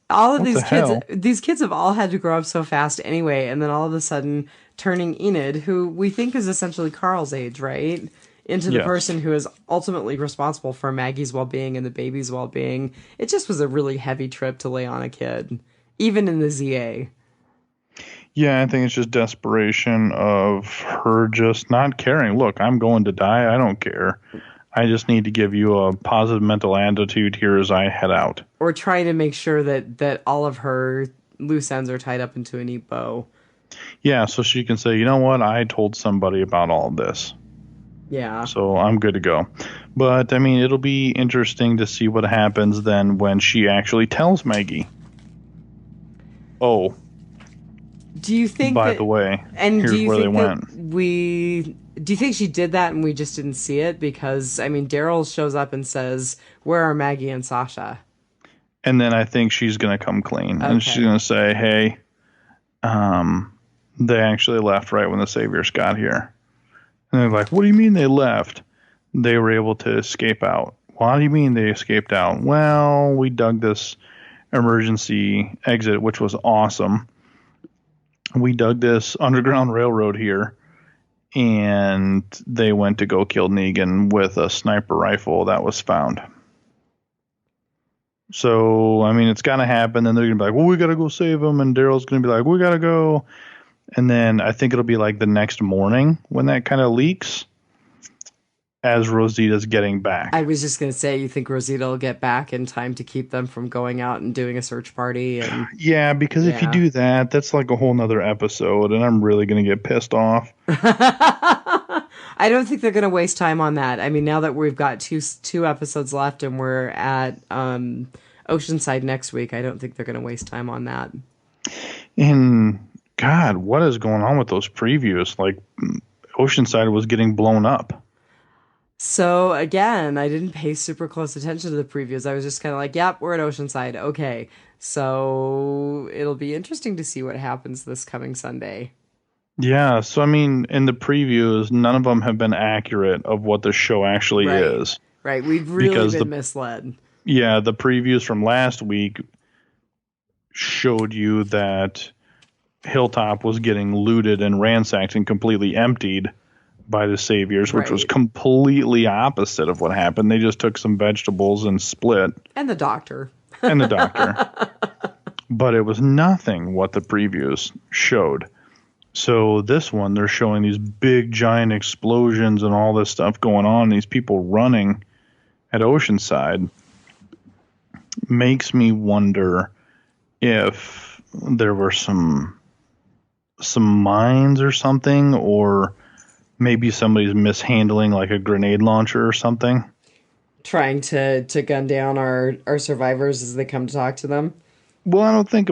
Speaker 1: all of these kids have all had to grow up so fast anyway, and then all of a sudden turning Enid, who we think is essentially Carl's age, right, into the person who is ultimately responsible for Maggie's well-being and the baby's well-being. It just was a really heavy trip to lay on a kid, even in the ZA.
Speaker 2: Yeah, I think it's just desperation of her just not caring. Look, I'm going to die. I don't care. I just need to give you a positive mental attitude here as I head out.
Speaker 1: Or trying to make sure that all of her loose ends are tied up into a neat bow.
Speaker 2: Yeah, so she can say, you know what, I told somebody about all of this.
Speaker 1: Yeah.
Speaker 2: So I'm good to go. But, I mean, it'll be interesting to see what happens then when she actually tells Maggie. Oh.
Speaker 1: Do you think
Speaker 2: by the way, here's where they went.
Speaker 1: Do you think she did that and we just didn't see it? Because, I mean, Daryl shows up and says, where are Maggie and Sasha?
Speaker 2: And then I think she's going to come clean. Okay. And she's going to say, hey, they actually left right when the Saviors got here. And they're like, what do you mean they left? They were able to escape out. Well, how do you mean they escaped out? Well, we dug this emergency exit, which was awesome. We dug this underground railroad here. And they went to go kill Negan with a sniper rifle that was found. So, I mean, it's going to happen. Then they're going to be like, well, we got to go save him. And Daryl's going to be like, we got to go. And then I think it'll be like the next morning when that kind of leaks as Rosita's getting back.
Speaker 1: I was just going to say, you think Rosita will get back in time to keep them from going out and doing a search party? And
Speaker 2: yeah, because if you do that, that's like a whole nother episode, and I'm really going to get pissed off.
Speaker 1: I don't think they're going to waste time on that. I mean, now that we've got two episodes left and we're at Oceanside next week, I don't think they're going to waste time on that.
Speaker 2: And God, what is going on with those previews? Like, Oceanside was getting blown up.
Speaker 1: So, again, I didn't pay super close attention to the previews. I was just kind of like, yep, we're at Oceanside. Okay. So, it'll be interesting to see what happens this coming Sunday.
Speaker 2: Yeah. So, I mean, in the previews, none of them have been accurate of what the show actually is.
Speaker 1: Right. We've really been misled.
Speaker 2: Yeah. The previews from last week showed you that Hilltop was getting looted and ransacked and completely emptied by the Saviors, which was
Speaker 1: Right.
Speaker 2: completely opposite of what happened. They just took some vegetables and split,
Speaker 1: And the doctor.
Speaker 2: and the doctor. But it was nothing what the previews showed. So this one, they're showing these big, giant explosions and all this stuff going on. These people running at Oceanside makes me wonder if there were some mines or something, or maybe somebody's mishandling like a grenade launcher or something.
Speaker 1: Trying to gun down our survivors as they come to talk to them.
Speaker 2: Well, I don't think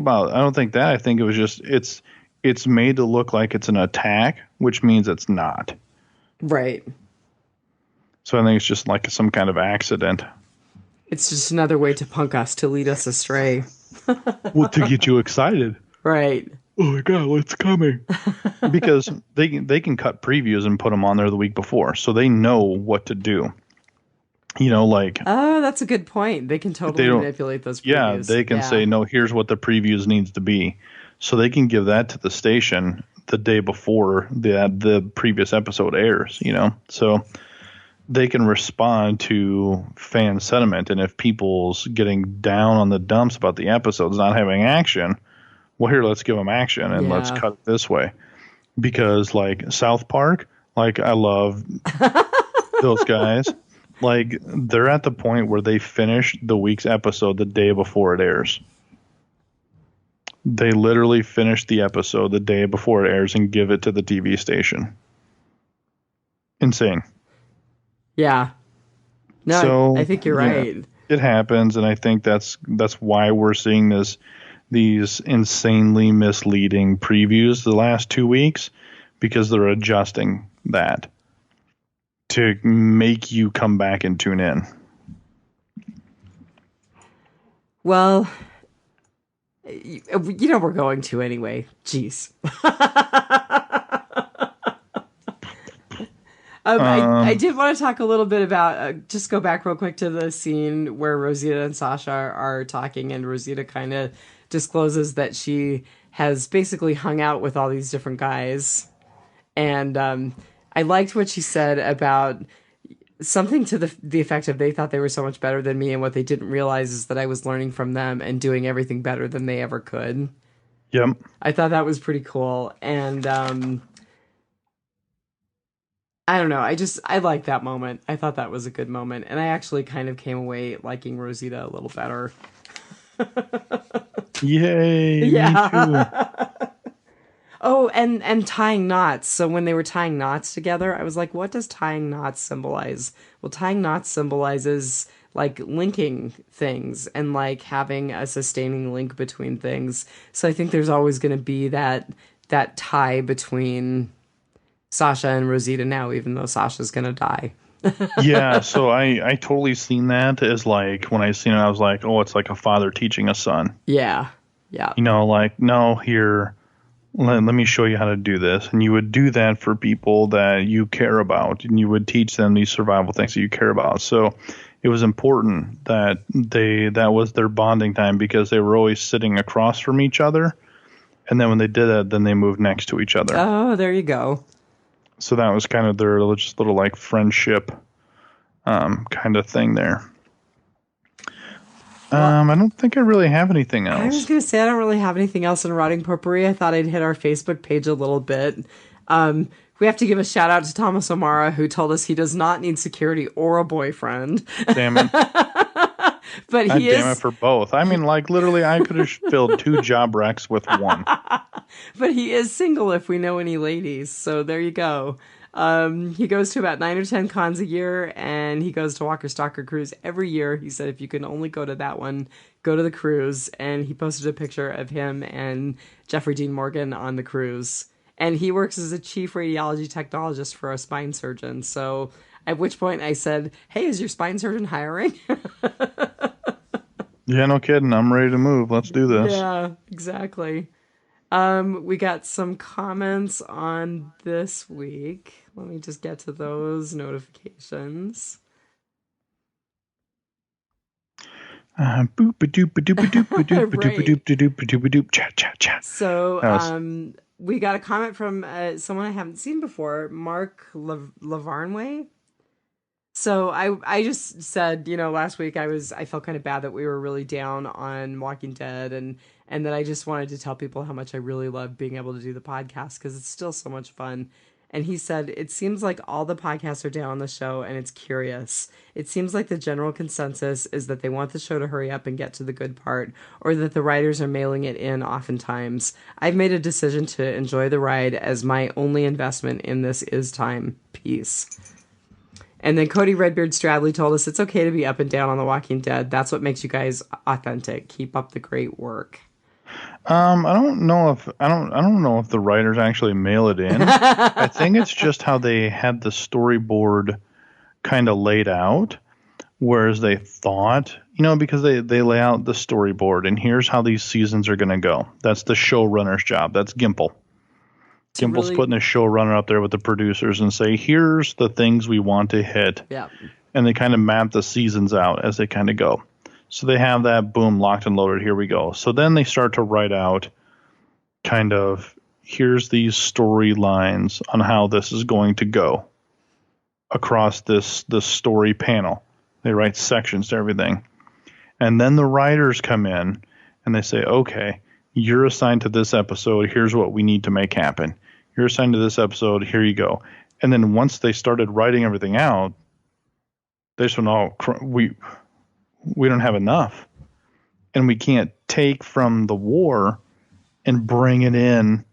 Speaker 2: that. I think it was just it's made to look like it's an attack, which means it's not.
Speaker 1: Right.
Speaker 2: So I think it's just like some kind of accident.
Speaker 1: It's just another way to punk us, to lead us astray.
Speaker 2: Well, to get you excited.
Speaker 1: Right.
Speaker 2: Oh my God, what's coming? Because they can cut previews and put them on there the week before, so they know what to do. You know, like,
Speaker 1: Oh, that's a good point. They can totally manipulate those previews.
Speaker 2: Yeah, they can say, no, here's what the previews needs to be. So they can give that to the station the day before the previous episode airs, you know? So they can respond to fan sentiment. And if people's getting down on the dumps about the episodes not having action, well, here, let's give them action and let's cut it this way. Because, like, South Park, like, I love those guys. Like, they're at the point where they finish the week's episode the day before it airs. They literally finish the episode the day before it airs and give it to the TV station. Insane.
Speaker 1: Yeah. No, so, I think you're right.
Speaker 2: It happens, and I think that's why we're seeing these insanely misleading previews the last 2 weeks, because they're adjusting that to make you come back and tune in.
Speaker 1: Well, you know we're going to anyway. Jeez. I did want to talk a little bit about, just go back real quick to the scene where Rosita and Sasha are talking, and Rosita kind of discloses that she has basically hung out with all these different guys. And I liked what she said about something to the effect of, they thought they were so much better than me, and what they didn't realize is that I was learning from them and doing everything better than they ever could.
Speaker 2: Yep.
Speaker 1: I thought that was pretty cool. And I don't know. I liked that moment. I thought that was a good moment. And I actually kind of came away liking Rosita a little better.
Speaker 2: Yay.
Speaker 1: Yeah. Me too. Oh, and tying knots. So when they were tying knots together, I was like, what does tying knots symbolize? Well, tying knots symbolizes like linking things and like having a sustaining link between things. So I think there's always going to be that tie between Sasha and Rosita now, even though Sasha's going to die.
Speaker 2: Yeah, so I totally seen that as, like, when I seen it, I was like, oh, it's like a father teaching a son.
Speaker 1: Yeah. Yeah.
Speaker 2: You know, like, no, here, let me show you how to do this. And you would do that for people that you care about, and you would teach them these survival things that you care about. So it was important that that was their bonding time, because they were always sitting across from each other. And then when they did that, then they moved next to each other.
Speaker 1: Oh, there you go.
Speaker 2: So that was kind of their just little, like, friendship kind of thing there. Well, I don't think I really have anything else.
Speaker 1: I was going to say I don't really have anything else in Rotting Potpourri. I thought I'd hit our Facebook page a little bit. We have to give a shout out to Thomas O'Mara, who told us he does not need security or a boyfriend.
Speaker 2: Damn it.
Speaker 1: But he
Speaker 2: damn it for both. I mean, like, literally, I could have filled 2 job recs with one.
Speaker 1: But he is single, if we know any ladies. So there you go. He goes to about 9 or 10 cons a year, and he goes to Walker Stalker Cruise every year. He said if you can only go to that one, go to the cruise. And he posted a picture of him and Jeffrey Dean Morgan on the cruise. And he works as a chief radiology technologist for a spine surgeon. So at which point I said, hey, is your spine surgeon hiring?
Speaker 2: Yeah, no kidding. I'm ready to move. Let's do this.
Speaker 1: Yeah, exactly. We got some comments on this week. Let me just get to those notifications. So we got a comment from someone I haven't seen before, Mark Lavarnway. So I just said, last week I felt kind of bad that we were really down on Walking Dead and that I just wanted to tell people how much I really love being able to do the podcast because it's still so much fun. And he said, it seems like all the podcasts are down on the show and it's curious. It seems like the general consensus is that they want the show to hurry up and get to the good part, or that the writers are mailing it in oftentimes. I've made a decision to enjoy the ride as my only investment in this is time. Peace. And then Cody Redbeard Stradley told us it's okay to be up and down on The Walking Dead. That's what makes you guys authentic. Keep up the great work.
Speaker 2: I don't know if the writers actually mail it in. I think it's just how they had the storyboard kind of laid out, whereas they thought, because they lay out the storyboard and here's how these seasons are going to go. That's the showrunner's job. That's Gimple. Gimple's putting a showrunner up there with the producers and say, here's the things we want to hit.
Speaker 1: Yeah.
Speaker 2: And they kind of map the seasons out as they kind of go. So they have that, boom, locked and loaded, here we go. So then they start to write out kind of, here's these storylines on how this is going to go across this story panel. They write sections to everything. And then the writers come in and they say, okay, you're assigned to this episode, here's what we need to make happen. You're assigned to this episode, here you go. And then once they started writing everything out, they just went, we don't have enough, and we can't take from the war and bring it in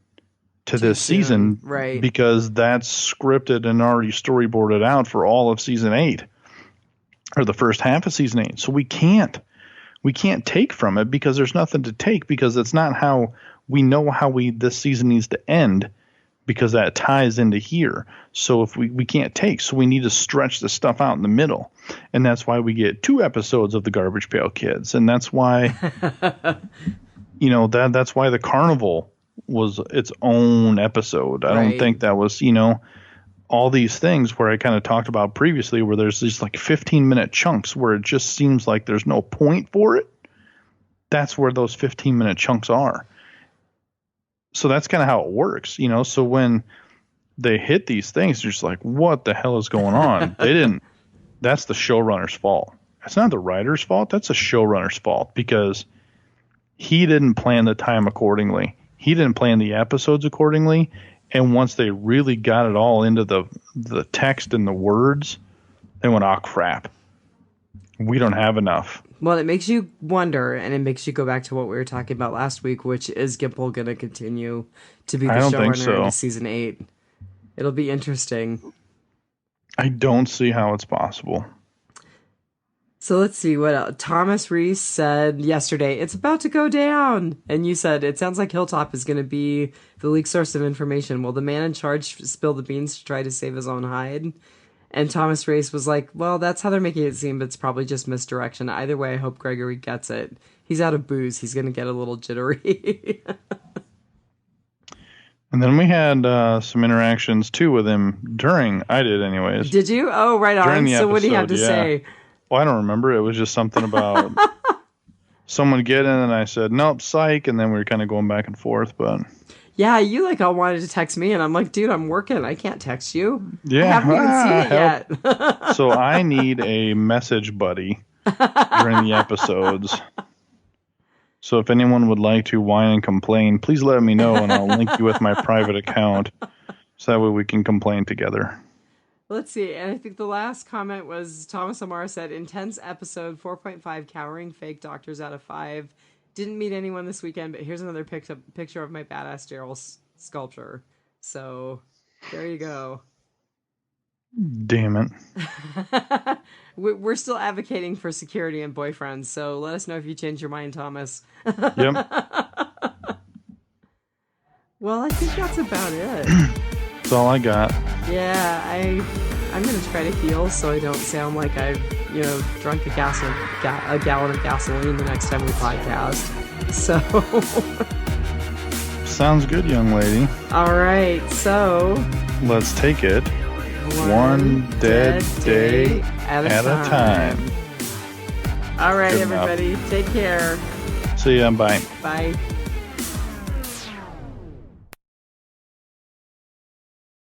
Speaker 2: to this season,
Speaker 1: right?
Speaker 2: Because that's scripted and already storyboarded out for all of season 8 or the first half of season 8. So we can't take from it because there's nothing to take, because it's not how we know how this season needs to end, because that ties into here. So if we can't take, so we need to stretch the stuff out in the middle. And that's why we get 2 episodes of the Garbage Pail Kids. And that's why, that's why the carnival was its own episode. I don't think that was, all these things where I kind of talked about previously, where there's these like 15-minute chunks where it just seems like there's no point for it. That's where those 15-minute chunks are. So that's kind of how it works, So when they hit these things, you're just like, what the hell is going on? That's the showrunner's fault. It's not the writer's fault. That's the showrunner's fault, because he didn't plan the time accordingly. He didn't plan the episodes accordingly. And once they really got it all into the text and the words, they went, oh, crap. We don't have enough.
Speaker 1: Well, it makes you wonder, and it makes you go back to what we were talking about last week, which is Gimple going to continue to be the showrunner into season 8? It'll be interesting.
Speaker 2: I don't see how it's possible.
Speaker 1: So let's see what else. Thomas Reese said yesterday, it's about to go down. And you said, it sounds like Hilltop is going to be the leak source of information. Will the man in charge spill the beans to try to save his own hide? And Thomas Reese was like, well, that's how they're making it seem, but it's probably just misdirection. Either way, I hope Gregory gets it. He's out of booze. He's going to get a little jittery.
Speaker 2: And then we had some interactions, too, with him I did anyways.
Speaker 1: Did you? Oh, right on. So what do you have to say?
Speaker 2: Well, I don't remember. It was just something about someone getting, and I said, nope, psych. And then we were kind of going back and forth, but...
Speaker 1: Yeah, you all wanted to text me, and I'm like, dude, I'm working. I can't text you.
Speaker 2: Yeah,
Speaker 1: I haven't even seen it yet.
Speaker 2: So I need a message buddy during the episodes. So if anyone would like to whine and complain, please let me know, and I'll link you with my private account, so that way we can complain together.
Speaker 1: Let's see, and I think the last comment was Thomas Amara said, intense episode, 4.5, cowering fake doctors out of 5. Didn't meet anyone this weekend, but here's another picture of my badass Daryl sculpture. So there you go.
Speaker 2: Damn it.
Speaker 1: We're still advocating for security and boyfriends, so let us know if you change your mind, Thomas.
Speaker 2: Yep.
Speaker 1: Well, I think that's about it.
Speaker 2: That's all I got.
Speaker 1: Yeah, I'm going to try to heal so I don't sound like I've, drunk a gallon of gasoline the next time we podcast. So.
Speaker 2: Sounds good, young lady.
Speaker 1: All right, so.
Speaker 2: Let's take it one dead day at a time.
Speaker 1: All right,
Speaker 2: Good enough.
Speaker 1: everybody. Take care.
Speaker 2: See ya. Bye.
Speaker 1: Bye.